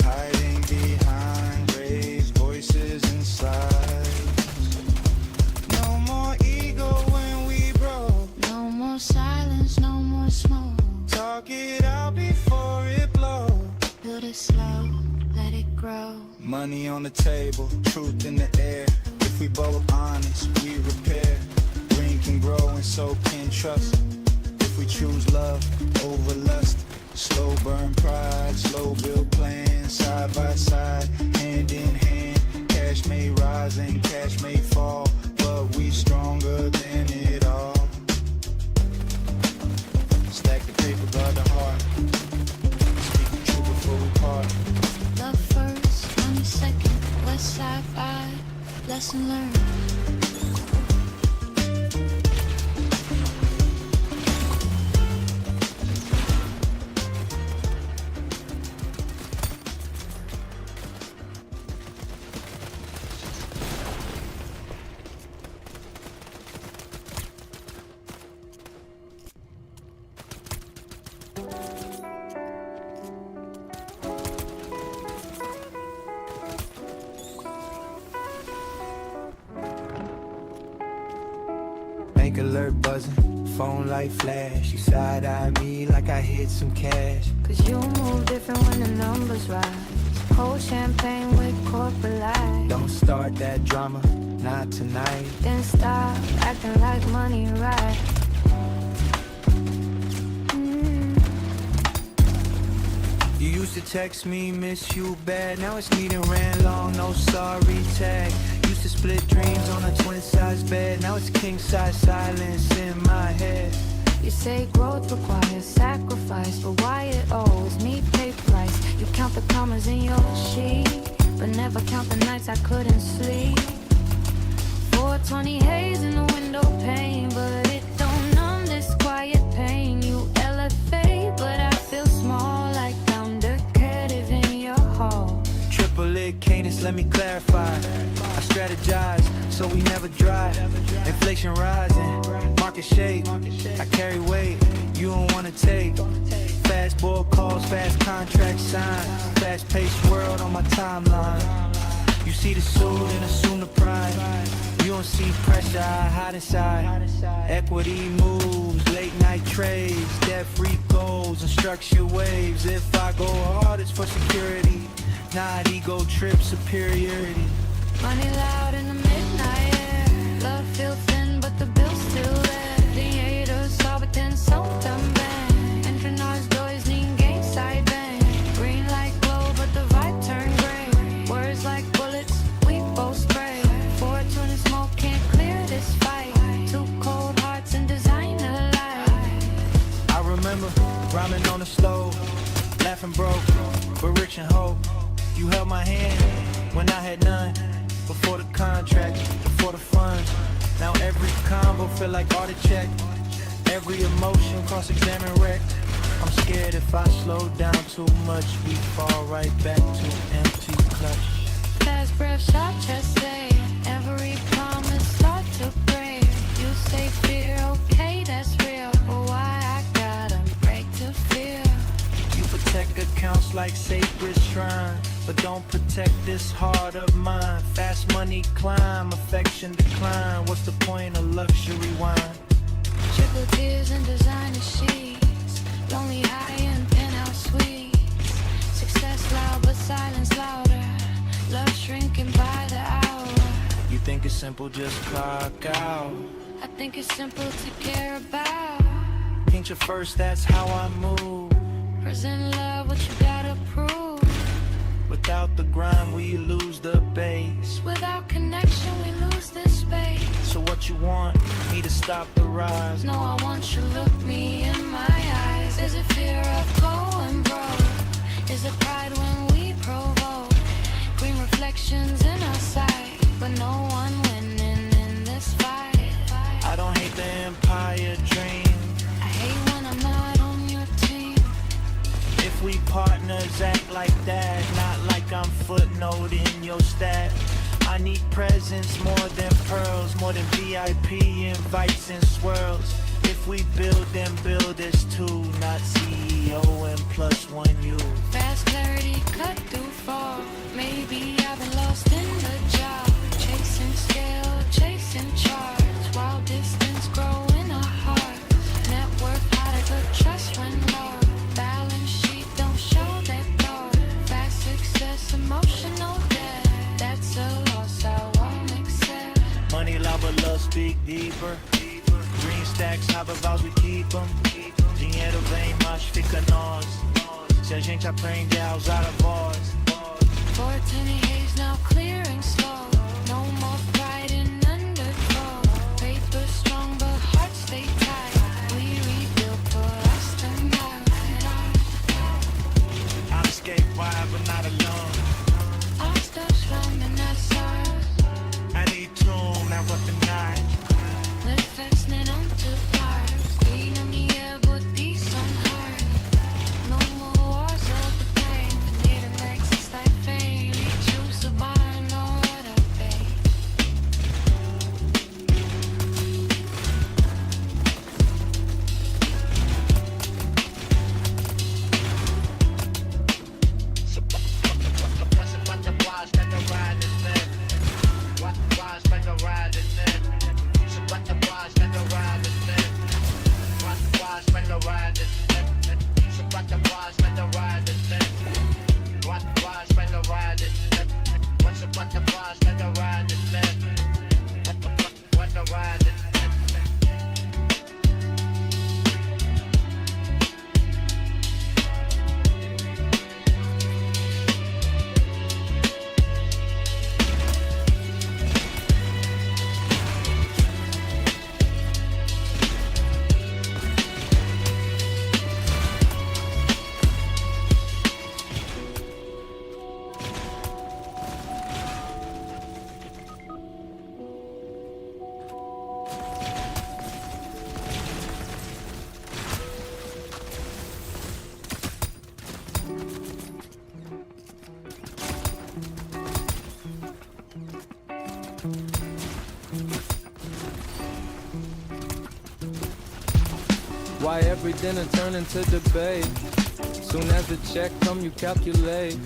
hiding behind raised voices inside. No more ego when we Money on the table, truth in the air. If we both honest, we repair. Green can grow and so can trust. If we choose love over lust. Slow burn pride, slow build plans. Side by side, hand in hand. Cash may rise and cash may fall, but we stronger than it all. Stack the paper, guard the heart. Speak the truth before we part. Love first, money second, less sci-fi, lesson learned. Bank alert buzzing, phone light flash. You side-eye me like I hid some cash. Cause you move different when the numbers rise. Cold champagne with corporate life. Don't start that drama, not tonight. Then stop acting like money right. You used to text me, miss you bad. Now it's needing ran long, no sorry tag. Used to split dreams on a twin size bed. Now it's king size silence in my head. You say growth requires sacrifice, but why it always me pay price? You count the commas in your sheet, but never count the nights I couldn't sleep. 420 haze in the window pane, but it don't numb this quiet pain. You elevate, but I feel small, like I'm decorative in your hall. Triple it, Canis, let me clarify. I strategize, so we never drive. Inflation rising, market shake. I carry weight, you don't wanna take. Fast board calls, fast contract sign. Fast paced world on my timeline. You see the suit and assume the pride. You don't see pressure, I hide inside. Equity moves, late night trades. Debt-free goals and structured waves. If I go hard, it's for security. Not ego trip, superiority. Money loud in the midnight air. Love feel thin, but the bill's still there. The haters saw, but then sold them back. Entering ours doors, need game side bang. Green light glow, but the vibe turned gray. Words like bullets, we both spray. 420 smoke can't clear this fight. Two cold hearts and designer light. I remember rhyming on the stove, laughing broke, but rich and hope. You held my hand when I had none. Before the contract, before the funds. Now every convo feel like audit check. Every emotion cross-examine wrecked. I'm scared if I slow down too much, we fall right back to empty clutch. Fast breath, shot chest say. Every promise start to break. You say fear, okay, that's real. But why I gotta break to feel? You protect accounts like sacred shrine, but don't protect this heart of mine. Fast money climb, affection decline. What's the point of luxury wine? Triple tears and designer sheets. Lonely high and penthouse suites. Success loud but silence louder. Love shrinking by the hour. You think it's simple, just clock out. I think it's simple to care about. Paint you first, that's how I move. Present love, what you gotta prove. Without the grind, we lose the base. Without connection, we lose this space. So what you want, me to stop the rise? No, I want you to look me in my eyes. Is it fear of going broke? Is it pride when we provoke? Green reflections in our sight, but no one winning in this fight. I don't hate the empire dream. I hate when I'm not on your team. If we partners act like that, not like I'm footnoting your stat. I need presents more than pearls, more than VIP invites and swirls. If we build, then build as two, not CEO and plus one you. Fast clarity cut through fog. Maybe I've been lost in the job. Chasing scale, chasing charts. While distance grow in our hearts. Network harder, but trust when lost. Balance sheet don't show that part. Fast success, emotional debt. Max, raba vows, we keep them. Dinheiro vem, mas fica nós. Se a gente aprende a usar a voz. 420 haze now clearing slow. No more pride in undertow. Paper strong but hearts stay tight. We rebuild for us tonight. I'm escaped, why but not alone. Our stuff's running outside. I need tune, not weaponize. We're fastening onto fire. Speed in the air, but peace on heart. No more wars of the pain. We need an exit like fame. We choose to buy, know what I pay. What's about the boss that the ride is there? What boss like a ride is there? It's about the boss that the ride is there. What boss like a ride is there? It's about the boss that the ride is there. What boss like a ride is there? What's about the boss that the ride is there? What the ride is there? Why every dinner turn into debate? Soon as the check come, you calculate.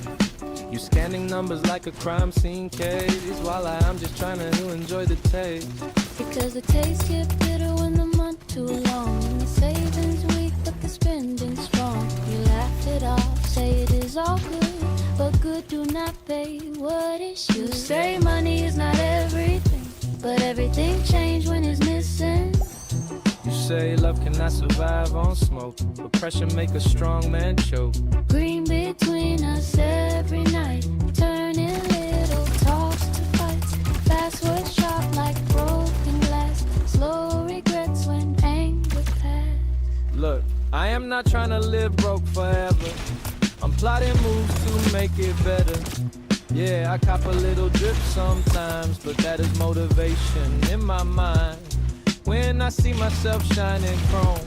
You scanning numbers like a crime scene case. While I'm just trying to enjoy the taste. Because the taste get bitter when the month too long. And the savings weak, but the spending strong. You laugh it off, say it is all good, but good do not pay what it should. You say money is not everything, but everything changed when it's missing. You say love cannot survive on smoke, but pressure make a strong man choke. Green between us every night, turning little talks to fights. Fast words sharp like broken glass, slow regrets when anger pass. Look, I am not trying to live broke forever. I'm plotting moves to make it better. Yeah, I cop a little drip sometimes, but that is motivation in my mind. When I see myself shining chrome,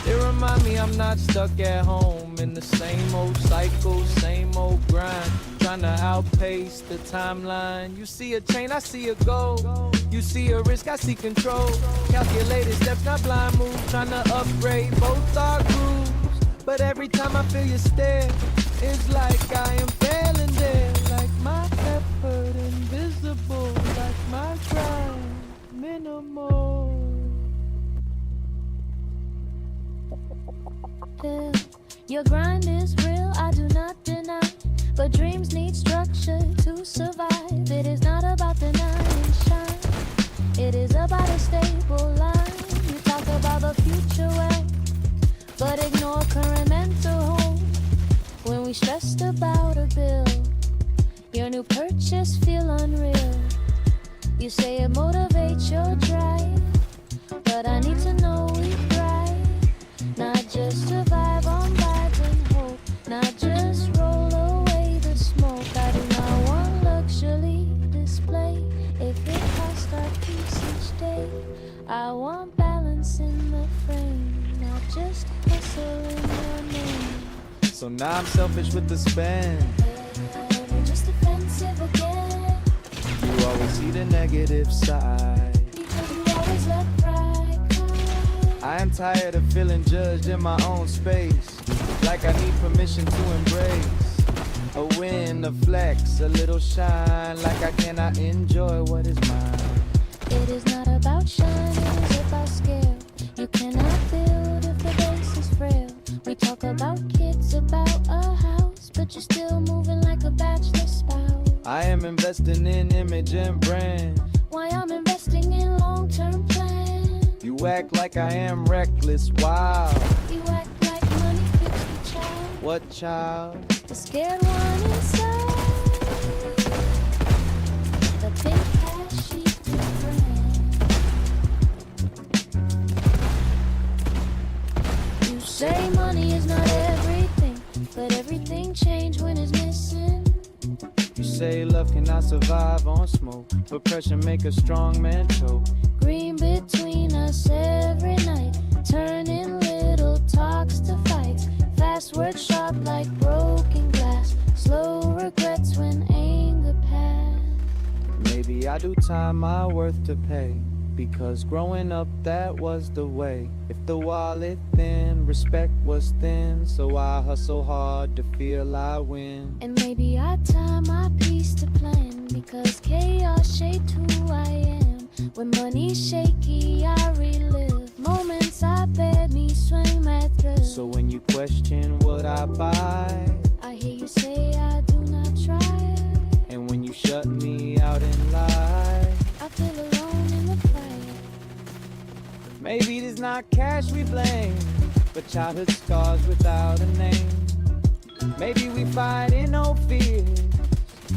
it remind me I'm not stuck at home in the same old cycle, same old grind, trying to outpace the timeline. You see a chain, I see a goal. You see a risk, I see control. Calculated steps, not blind moves, trying to upgrade both our grooves. But every time I feel your stare, it's like I am failing there. Like my effort invisible, like my grind minimal. Your grind is real, I do not deny, but dreams need structure to survive. It is not about denying shine, it is about a stable line. You talk about the future well, but ignore current mental home. When we stressed about a bill, your new purchase feel unreal. You say it motivates your drive, but I need to know we thrive, not just survive on vibes and hope, not just roll away the smoke. I do not want luxury display if it costs our peace each day. I want balance in the frame, not just hustle in your name. So now I'm selfish with the spend. Just defensive again, You always see the negative side. because you always let pride come. I am tired of feeling judged in my own space, like I need permission to embrace a win, a flex, a little shine, like I cannot enjoy what is mine. It is not about shine, it is about scale. You cannot build if the base is frail. We talk about kids, about a house, but you're still moving like a bachelor spouse. I am investing in image and brand. Why I'm investing in long-term plans. You You act like I am reckless, wow. You act like money fixed the child. What child? The scared one inside. The big cash she's different. You say money is not everything, but everything changed when it's missing. You say love cannot survive on smoke, but pressure make a strong man choke. Green between us every night, turning little talks to fights. Fast words sharp like broken glass, slow regrets when anger passed. Maybe I do time my worth to pay, because growing up that was the way. If the wallet thin, respect was thin, so I hustle hard to feel I win. And maybe I tie my piece to plan, because chaos shaped who I am. When money's shaky, I relive moments I bet me swing my thrill. So when you question what I buy, I hear you say I do not try. and when you shut me out and lie, I feel alone in the fire. maybe it's not cash we blame, but childhood scars without a name. Maybe we fight in no fears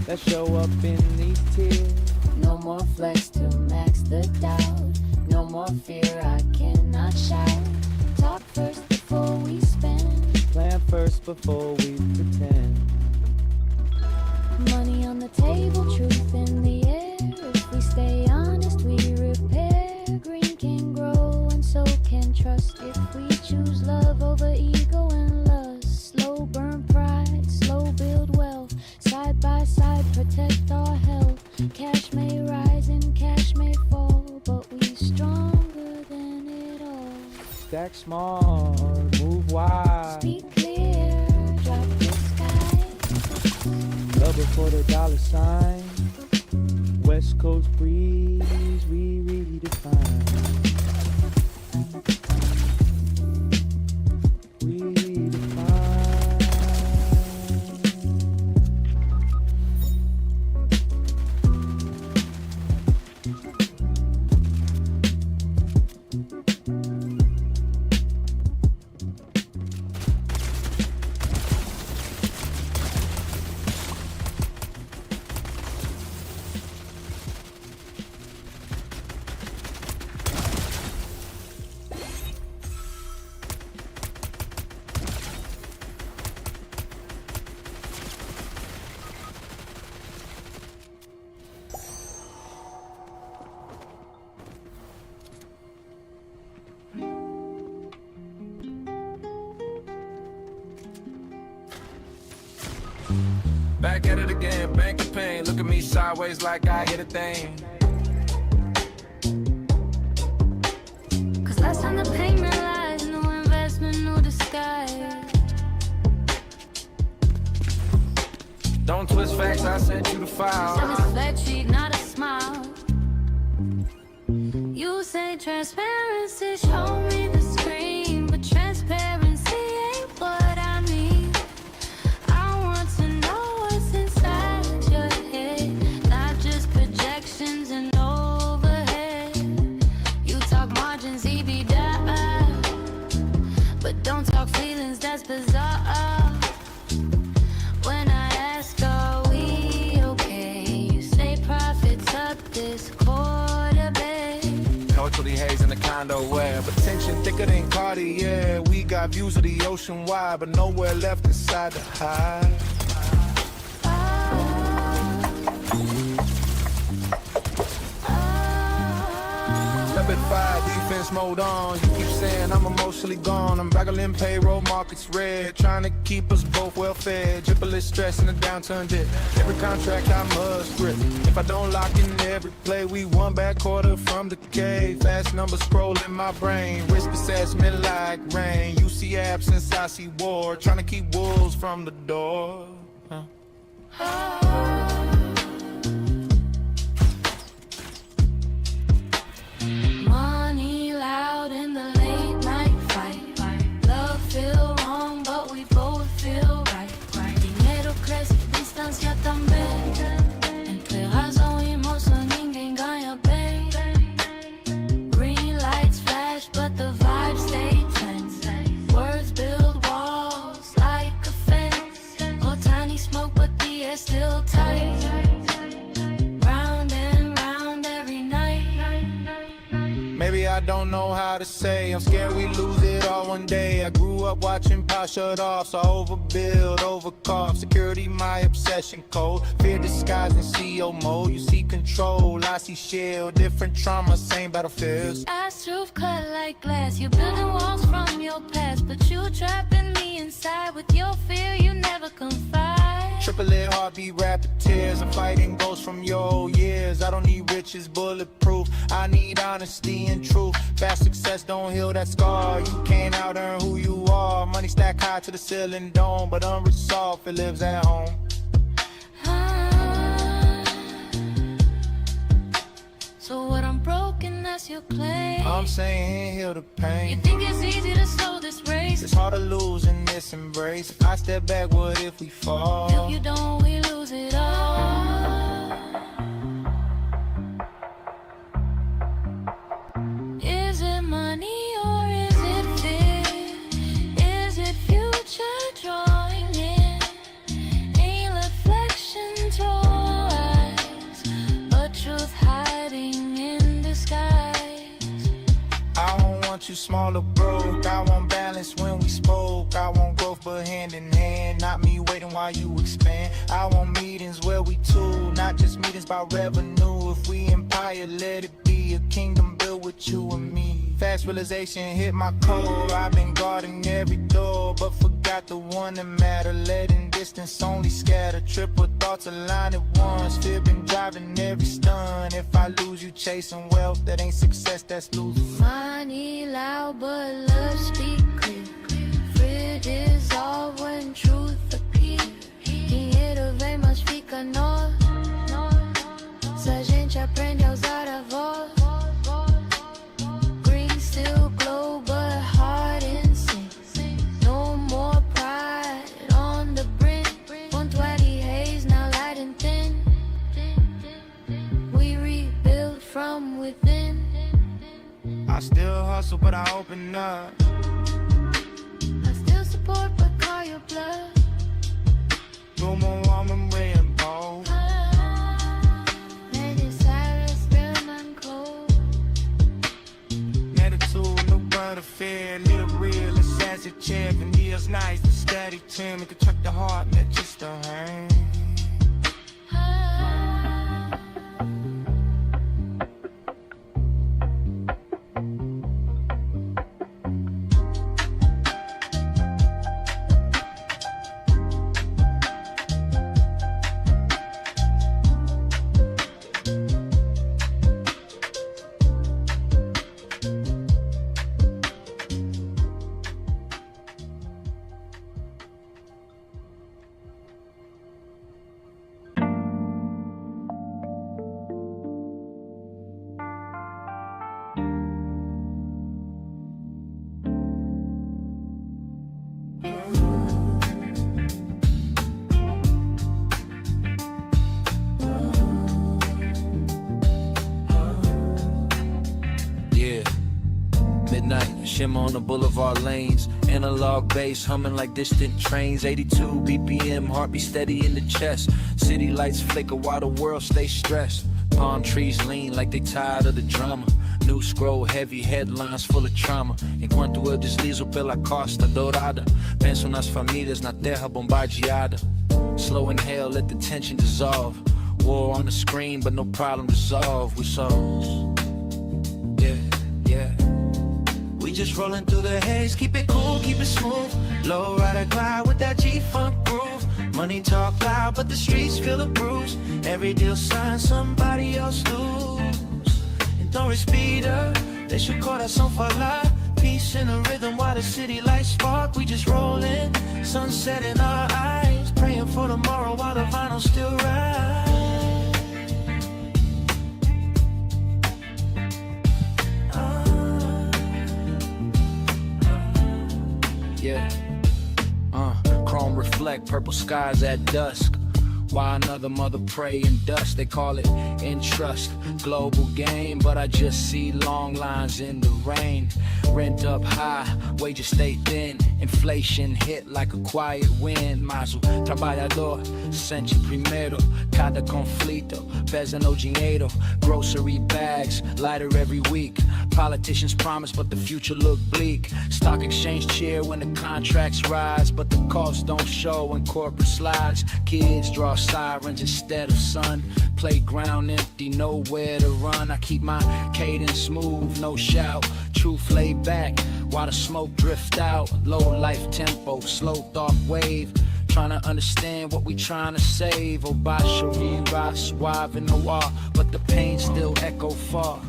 that show up in these tears. No more flex to max the doubt. No more fear, I cannot shout. Talk first before we spend. Plan first before we pretend. Money on the table, truth in the air. If we stay honest, we repair. Green can grow and so can trust. If we choose love over ego and lust. Slow burn pride, slow build wealth. Side by side, protect our health. Cash may rise and cash may fall, but we stronger than it all. Stack small, move wide. Speak clear, drop the sky. Love before the dollar sign. West Coast breeze, we redefine. Back at it again, bank of pain. Look at me sideways like I hit a thing. Cause last time the payment lies, no investment, no disguise. Don't twist facts, I sent you the file. Tell me flat cheek, not a smile. You say transparency, show me the screen, but transparency ain't what I mean. I want to know what's inside your head, not just projections and overhead. You talk margins, EBITDA, but don't talk feelings, that's bizarre. When I ask, are we okay? You say profits up this quarter, babe. Totally haze in the condo where Attention thicker than Cartier. We got views of the ocean wide, but nowhere left inside to hide. Step at 5, defense mode on. You keep saying I'm emotionally gone. I'm battling payroll, markets red, trying to keep us both well fed. Dribble stress in the downturn dip. Every contract I must grip. If I don't lock in every play, we one back quarter from decay. Fast numbers scroll in my brain. Risk assessment like rain. You see absence, I see war. Trying to keep wolves from the door. Money loud in the late night fight. Love feel wrong, but we both feel right. Dinero crece, distancia também. Entre razão e emoção ninguém ganha bem. Green lights flash don't know how to say. I'm scared we lose it all one day. I grew up watching power shut off, so overbuild, overcough. Security my obsession code. Fear disguised in CO mode. You see control, I see shield. Different trauma, same battlefields. As truth cut like glass. You're building walls from your past, but you trapping me inside. With your fear, you never confide. Triple-A heartbeat, rapid tears. I'm fighting ghosts from your old years. I don't need riches, bulletproof. I need honesty and truth. Fast success don't heal that scar. You can't out-earn who you are. Money stack high to the ceiling dome, but unresolved, it lives at home. So what, I'm broken, that's your claim. I'm saying heal the pain. You think it's easy to slow this race? It's hard to lose in this embrace. If I step back, what if we fall? If you don't, we lose it all. Is it money or is it fear? Is it future drawing in? Ain't reflections roll eyes, but truth hiding in disguise. I don't want you small or broke. I want balance when we spoke. I want growth but hand in hand. Not me waiting while you expand. I want meetings where we two, not just meetings about revenue. If we empire, let it be a kingdom built with you and me. Fast realization hit my core. I've been guarding every door, but forgot the one that matter. Letting distance only scatter. Triple thoughts align at once. Fear been driving every stun. If I lose you chasing wealth, that ain't success, that's losing. Money loud but love speak clear. Fear dissolve when truth appear. Quem era vem mas fica nós. Se a gente aprende a usar a voz. Green still glow but heart in sync. No more pride on the brink. Punctuality haze now light and thin. We rebuild from within. I still hustle, but I open up. I still support, but call your bluff. No more woman rainbow. Man, it's Cyrus, Spearman, Cole. Attitude, no brother fear. Little real, it's as a chair. Veneers nice, the steady team. It can track the heart, not just the hand. Shimmer on the boulevard lanes, analog bass humming like distant trains. 82 BPM, heartbeat steady in the chest. City lights flicker while the world stays stressed. Palm trees lean like they tired of the drama. New scroll heavy, headlines full of trauma. Enquanto eu deslizo pela costa dourada, penso nas famílias na terra bombardeada. Slow inhale, let the tension dissolve. War on the screen, but no problem resolved. We souls, yeah, yeah. We just rolling through the haze, keep it cool, keep it smooth. Low rider glide with that G-funk groove. Money talk loud, but the streets feel the bruise. Every deal signed, somebody else lose. Então respira, deixa o coração falar. Peace in the rhythm while the city lights spark. We just rolling, sunset in our eyes. Praying for tomorrow while the vinyl still rise. Yeah, chrome reflect, purple skies at dusk. Why another mother pray in dust? They call it in trust, global game. But I just see long lines in the rain. Rent up high, wages stay thin. Inflation hit like a quiet wind. Mas o trabalhador sente primeiro cada conflito, pesa no dinheiro. Grocery bags, lighter every week. Politicians promise, but the future look bleak. Stock exchange cheer when the contracts rise, but the costs don't show when corporate slides. Kids draw sirens instead of sun. Playground empty, nowhere to run. I keep my cadence smooth, no shout. Truth laid back while the smoke drift out. Low life tempo, slow thought wave. Trying to understand what we trying to save. Obashiri, suave in the wall, but the pain still echo far.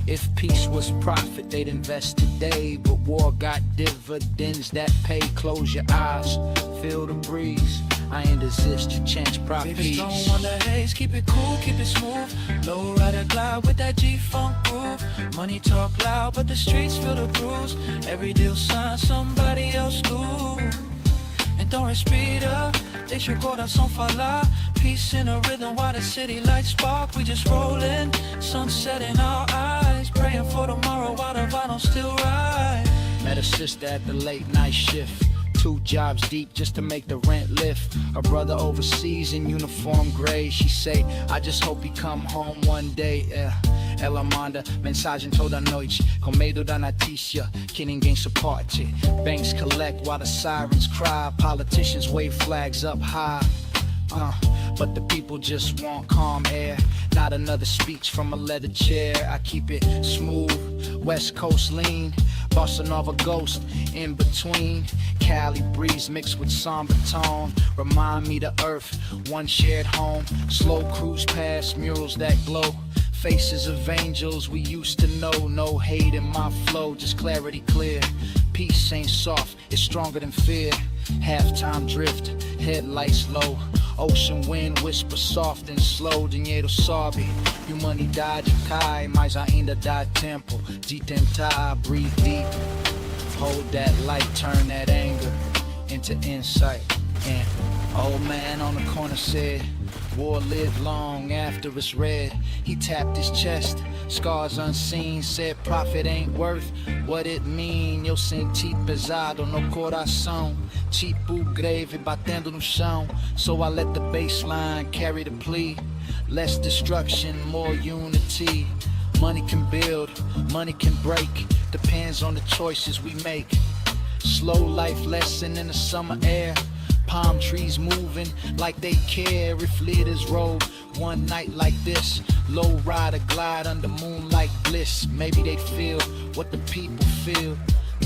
If peace was profit, they'd invest today. But war got dividends that pay. Close your eyes, feel the breeze. I ain't desist, your chance profit. Baby, don't on the haze, keep it cool, keep it smooth. Low rider glide with that G-funk groove. Money talk loud, but the streets feel the bruise. Every deal signed, somebody else lose. Então respira, deixa o coração falar. Peace in a rhythm while the city lights spark. We just rollin', sunset in our eyes. Praying for tomorrow while the vinyl still rise. Met a sister at the late night shift. 2 jobs deep just to make the rent lift. Her brother overseas in uniform gray. She say, I just hope he come home one day. Ela manda mensagem toda noite com medo da notícia que ninguém suporte. Banks collect while the sirens cry. Politicians wave flags up high. But the people just want calm air. Not another speech from a leather chair. I keep it smooth, West Coast lean. Bossa Nova ghost in between. Cali breeze mixed with somber tone. Remind me the earth, one shared home. Slow cruise past murals that glow. Faces of angels we used to know. No hate in my flow, just clarity clear. Peace ain't soft, it's stronger than fear. Halftime drift, headlights low. Ocean wind whisper soft and slow. Dinheiro sobe, humanidade cai, mas ainda dá tempo de tentar. Breathe deep, hold that light, turn that anger into insight. And old man on the corner said, war live long after it's red. He tapped his chest, scars unseen. Said profit ain't worth what it mean. Eu senti pesado no coração, tipo grave batendo no chão. So I let the baseline carry the plea. Less destruction, more unity. Money can build, money can break. Depends on the choices we make. Slow life lesson in the summer air. Palm trees moving like they care. If leaders rode one night like this, low rider glide under moonlight bliss. Maybe they feel what the people feel.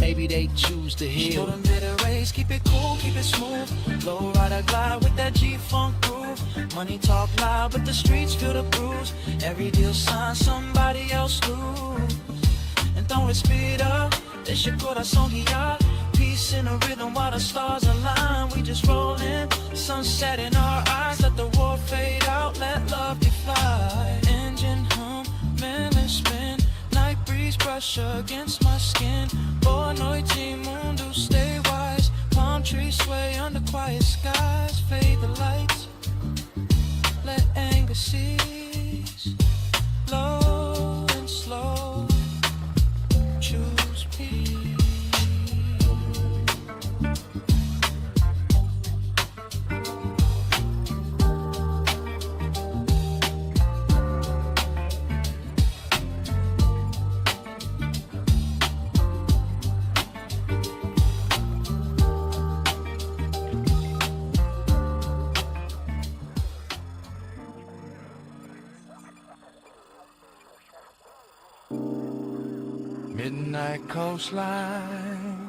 Maybe they choose to heal. Show them better ways, keep it cool, keep it smooth. Low rider glide with that G-funk groove. Money talk loud, but the streets feel the bruise. Every deal signed, somebody else lose. Então respira, deixa o coração guiar. Peace in a rhythm while the stars align. We just rollin', sunset in our eyes. Let the war fade out, let love fly. Engine hum, memory spin. Night breeze brush against my skin. Boa noite, mundo, stay wise. Palm trees sway under quiet skies. Fade the lights, let anger cease. Low and slow, choose peace. Midnight coastline,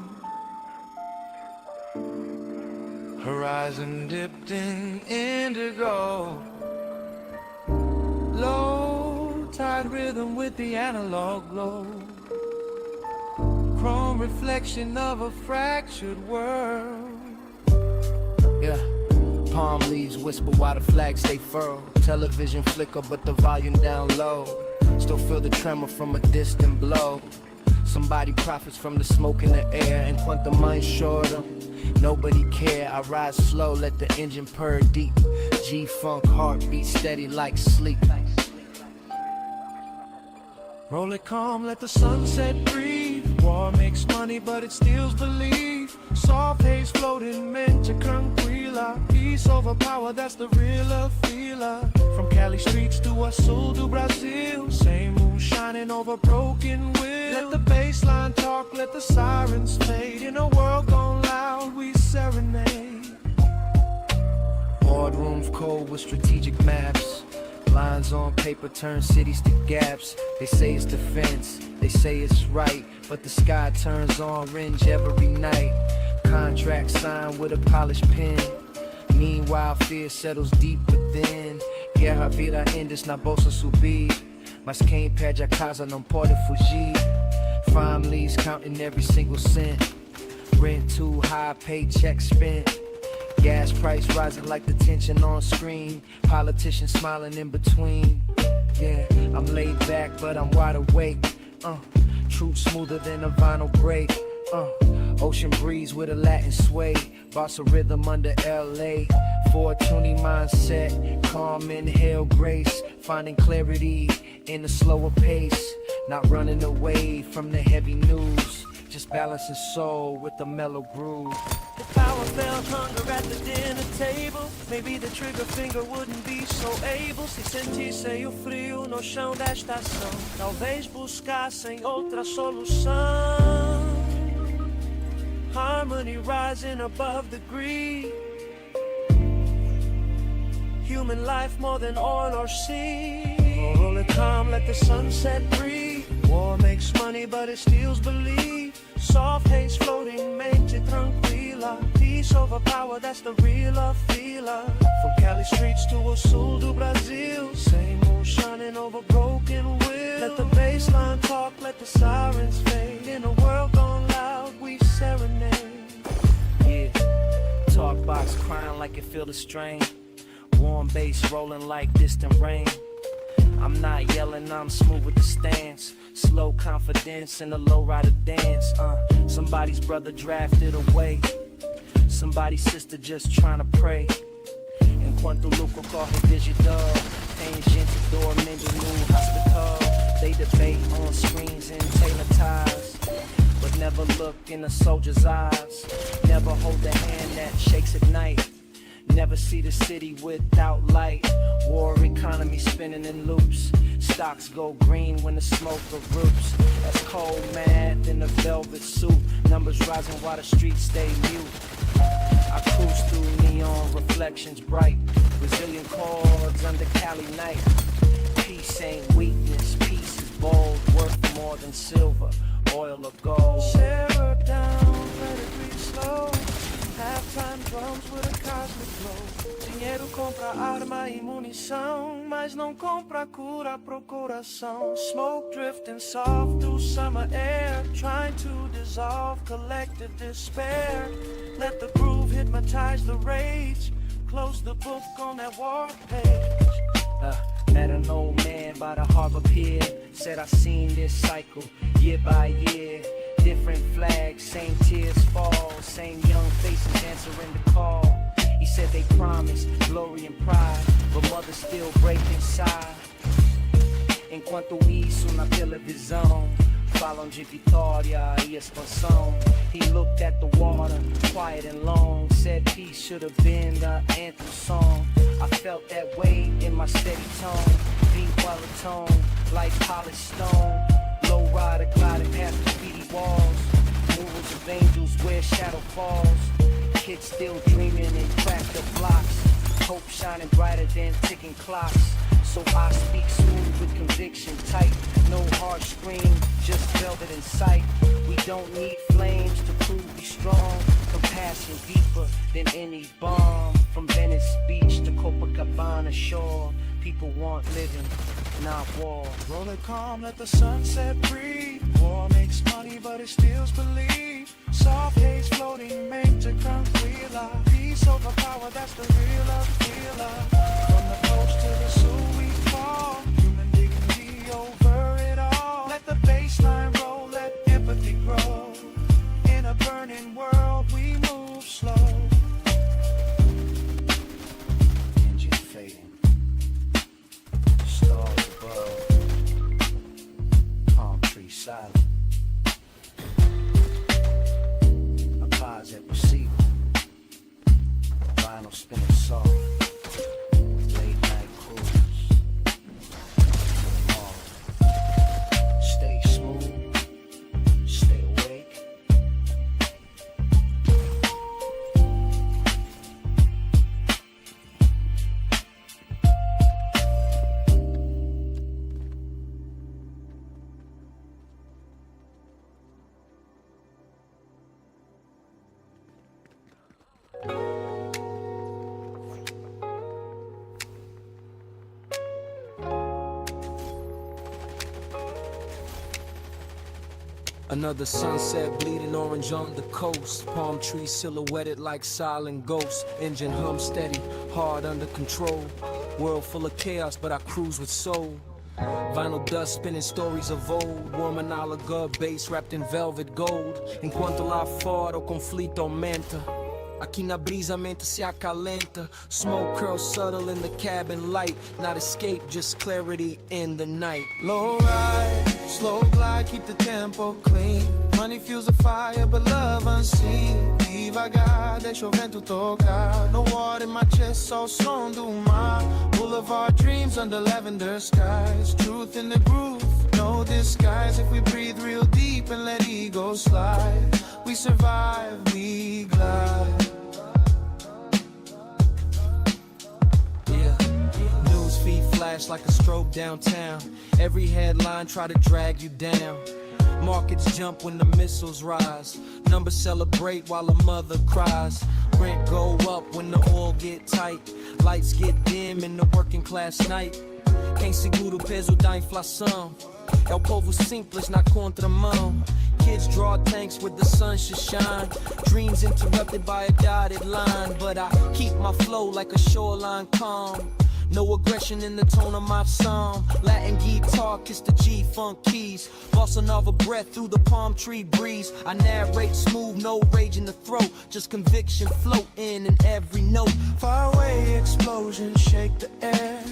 horizon dipped in indigo. Low tide rhythm with the analog glow. Chrome reflection of a fractured world. Yeah, palm leaves whisper while the flags stay furled. Television flicker but the volume down low. Still feel the tremor from a distant blow. Somebody profits from the smoke in the air. Enquanto mãe chora, nobody care. I ride slow, let the engine purr deep. G-funk heartbeat steady like sleep. Roll it calm, let the sunset breathe. War makes money, but it steals belief. Soft haze floating, mente tranquila. Peace over power, that's the real feeler. From Cali streets to Sul do Brazil, same moon shining over broken will. Let the baseline talk, let the sirens fade. In a world gone loud, we serenade. Boardrooms cold with strategic maps. Lines on paper turn cities to gaps. They say it's defense, they say it's right, but the sky turns orange every night. Contract signed with a polished pen. Meanwhile, fear settles deep within. Guerra vida indes na bolsa subir, mas quem perde a casa não pode fugir. Families counting every single cent. Rent too high, paycheck spent. Gas price rising like the tension on screen. Politicians smiling in between. Yeah, I'm laid back, but I'm wide awake. Truth smoother than a vinyl break. Ocean breeze with a Latin sway. Bossa rhythm under LA. 420 mindset, calm inhale grace. Finding clarity in a slower pace. Not running away from the heavy news. Just balancing soul with a mellow groove. The power felt hunger at the dinner table. Maybe the trigger finger wouldn't be so able se sentissem o frio no chão da estação. Talvez buscassem outra solução. Harmony rising above the greed. Human life more than oil or sea. Roll it calm, let the sunset breathe. War makes money, but it steals belief. Soft haze floating, mente tranquila. Peace over power, that's the real feeler. From Cali streets to Sul do Brazil, same moon shining over broken will. Let the baseline talk, let the sirens fade. In a world gone loud, we serenade. Yeah, talk box crying like it feel the strain. Warm bass rolling like distant rain. I'm not yelling, I'm smooth with the stance. Slow confidence in a low rider dance. Somebody's brother drafted away. Somebody's sister just trying to pray. Enquanto lucro corre digital. Tem gente dormindo no hospital. They debate on screens and tailor ties, but never look in a soldier's eyes. Never hold the hand that shakes at night. Never see the city without light. War economy spinning in loops. Stocks go green when the smoke erupts. That's cold math in a velvet suit. Numbers rising while the streets stay mute. I cruise through neon reflections bright. Brazilian chords under Cali night. Peace ain't weakness, peace is bold. Worth more than silver, oil or gold. Share down, let it breathe slow. Halftime drums with a cosmic flow. Dinheiro compra arma e munição, mas não compra cura pro coração. Smoke drifting soft through summer air, trying to dissolve collective despair. Let the groove hypnotize the rage. Close the book on that war page. Met an old man by the harbor pier. Said I seen this cycle year by year. Different flags, same tears fall. Same young faces answering the call. He said they promised glory and pride, but mothers still break inside. Enquanto isso na televisão falam de vitória e expansão. He looked at the water, quiet and long. Said peace should have been the anthem song. I felt that way in my steady tone. Beat while a tone, like polished stone. Low rider gliding past graffiti walls. Movers of angels where shadow falls. Kids still dreaming in cracked up blocks. Hope shining brighter than ticking clocks. So I speak smooth with conviction tight. No harsh scream, just velvet in sight. We don't need flames to prove we strong. Compassion deeper than any bomb. From Venice Beach to Copacabana shore. People want living, not war. Roll it calm, let the sunset breathe. War makes money, but it steals belief. Soft haze floating, mente tranquila. Peace over power, that's the real feeler. From the coast to the sea we fall. Human dignity over it all. Let the baseline roll, let empathy grow. In a burning world, we move slow. Engine fading. Stars above. Palm tree silent. Another sunset bleeding orange on the coast. Palm trees silhouetted like silent ghosts. Engine hum steady, hard under control. World full of chaos, but I cruise with soul. Vinyl dust spinning stories of old. Warm análoga bass wrapped in velvet gold. Enquanto lá fora o conflito aumenta, aqui na brisa a mente se acalenta. Smoke curls subtle in the cabin light. Not escape, just clarity in the night. Low ride, slow glide, keep the tempo clean. Money fuels the fire, but love unseen. Devagar, deixa o vento tocar. No water in my chest, só o som do mar. Boulevard dreams under lavender skies. Truth in the groove, no disguise. If we breathe real deep and let ego slide, we survive, we glide. Feet flash like a strobe downtown. Every headline try to drag you down. Markets jump when the missiles rise. Numbers celebrate while a mother cries. Rent go up when the oil get tight. Lights get dim in the working class night. Quem segura o peso da inflação é o povo simples na contramão. Kids draw tanks where the sun should shine. Dreams interrupted by a dotted line. But I keep my flow like a shoreline calm. No aggression in the tone of my song. Latin guitar, kiss the G-funk keys. Bossa Nova breath through the palm tree breeze. I narrate smooth, no rage in the throat. Just conviction floating in every note. Far away explosions shake the air,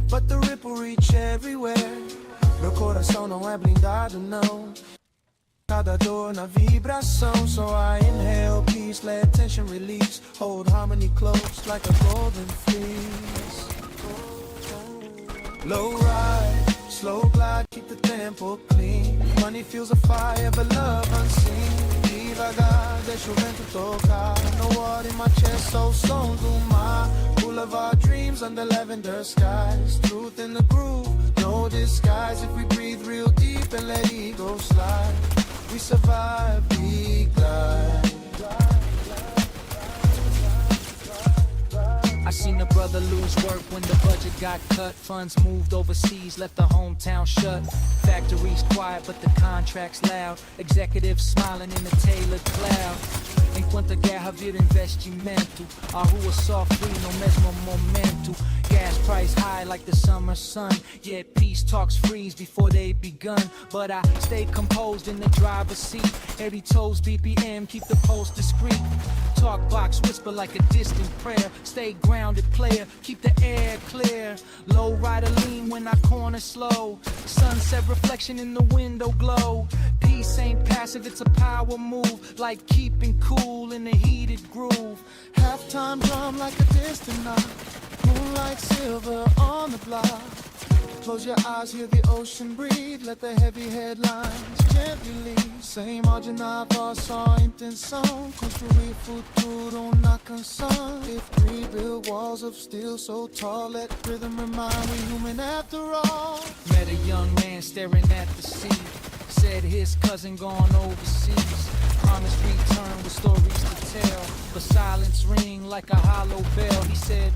but the ripple reach everywhere. Meu coração não é blindado, não. Cada dor na vibração. So I inhale peace, let tension release. Hold harmony close like a golden fleece. Low ride, slow glide, keep the tempo clean. Money fuels a fire, but love unseen. Devagar, deixa o vento tocar. No water in my chest, só o som do mar. Boulevard dreams under lavender skies. Truth in the groove, no disguise. If we breathe real deep and let ego slide, we survive, we glide. I seen a brother lose work when the budget got cut. Funds moved overseas, left the hometown shut. Factories quiet, but the contracts loud. Executives smiling in the tailored cloud. Enquanto a guerra vira investimento, a rua sofre no mesmo momento. Gas price high like the summer sun. Yet peace talks freeze before they begun. But I stay composed in the driver's seat. 80 toes BPM, keep the pulse discreet. Talk box whisper like a distant prayer. Stay grounded player, keep the air clear. Low rider lean when I corner slow. Sunset reflection in the window glow. Peace ain't passive, it's a power move. Like keeping cool in a heated groove. Halftime drum like a distant knock. Moonlight silver on the block. Close your eyes, hear the ocean breathe. Let the heavy headlines gently lead. Sem imaginar só a intenção. Construir futuro na canção. If we build walls of steel so tall, let rhythm remind we human after all. Met a young man staring at the sea. Said his cousin gone overseas. Promised return with stories to tell. But silence ring like a hollow bell. He said,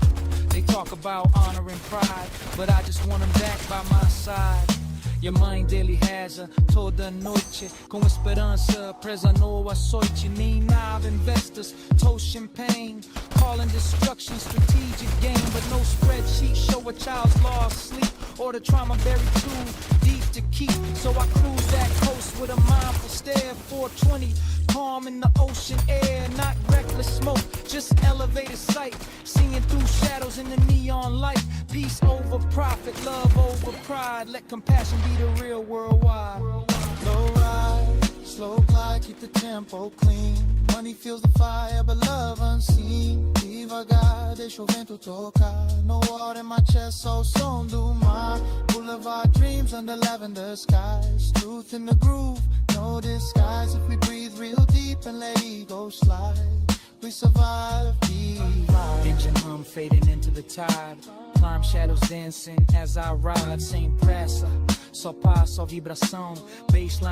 they talk about honor and pride, but I just want him back by my side. Your mind daily has a toda noite. Com esperança presa no açoite. Nem nave investors, toast champagne. Calling destruction strategic game. But no spreadsheet show a child's lost sleep. Or the trauma buried too deep to keep. So I cruise that coast with a mindful stare. 420, calm in the ocean air. Not reckless smoke, just elevated sight. Seeing through shadows in the neon light. Peace over profit, love over pride. Let compassion be the real worldwide. Low ride, slow glide, keep the tempo clean. Money fuels the fire, but love unseen. Devagar, deixa o vento tocar. No water in my chest, só o som do mar. Boulevard dreams under lavender skies. Truth in the groove, no disguise. If we breathe real deep and let ego slide, we survive, we ride. Engine hum fading into the tide. Climb shadows dancing as I ride. Sem pressa, só paz, só vibração. Baseline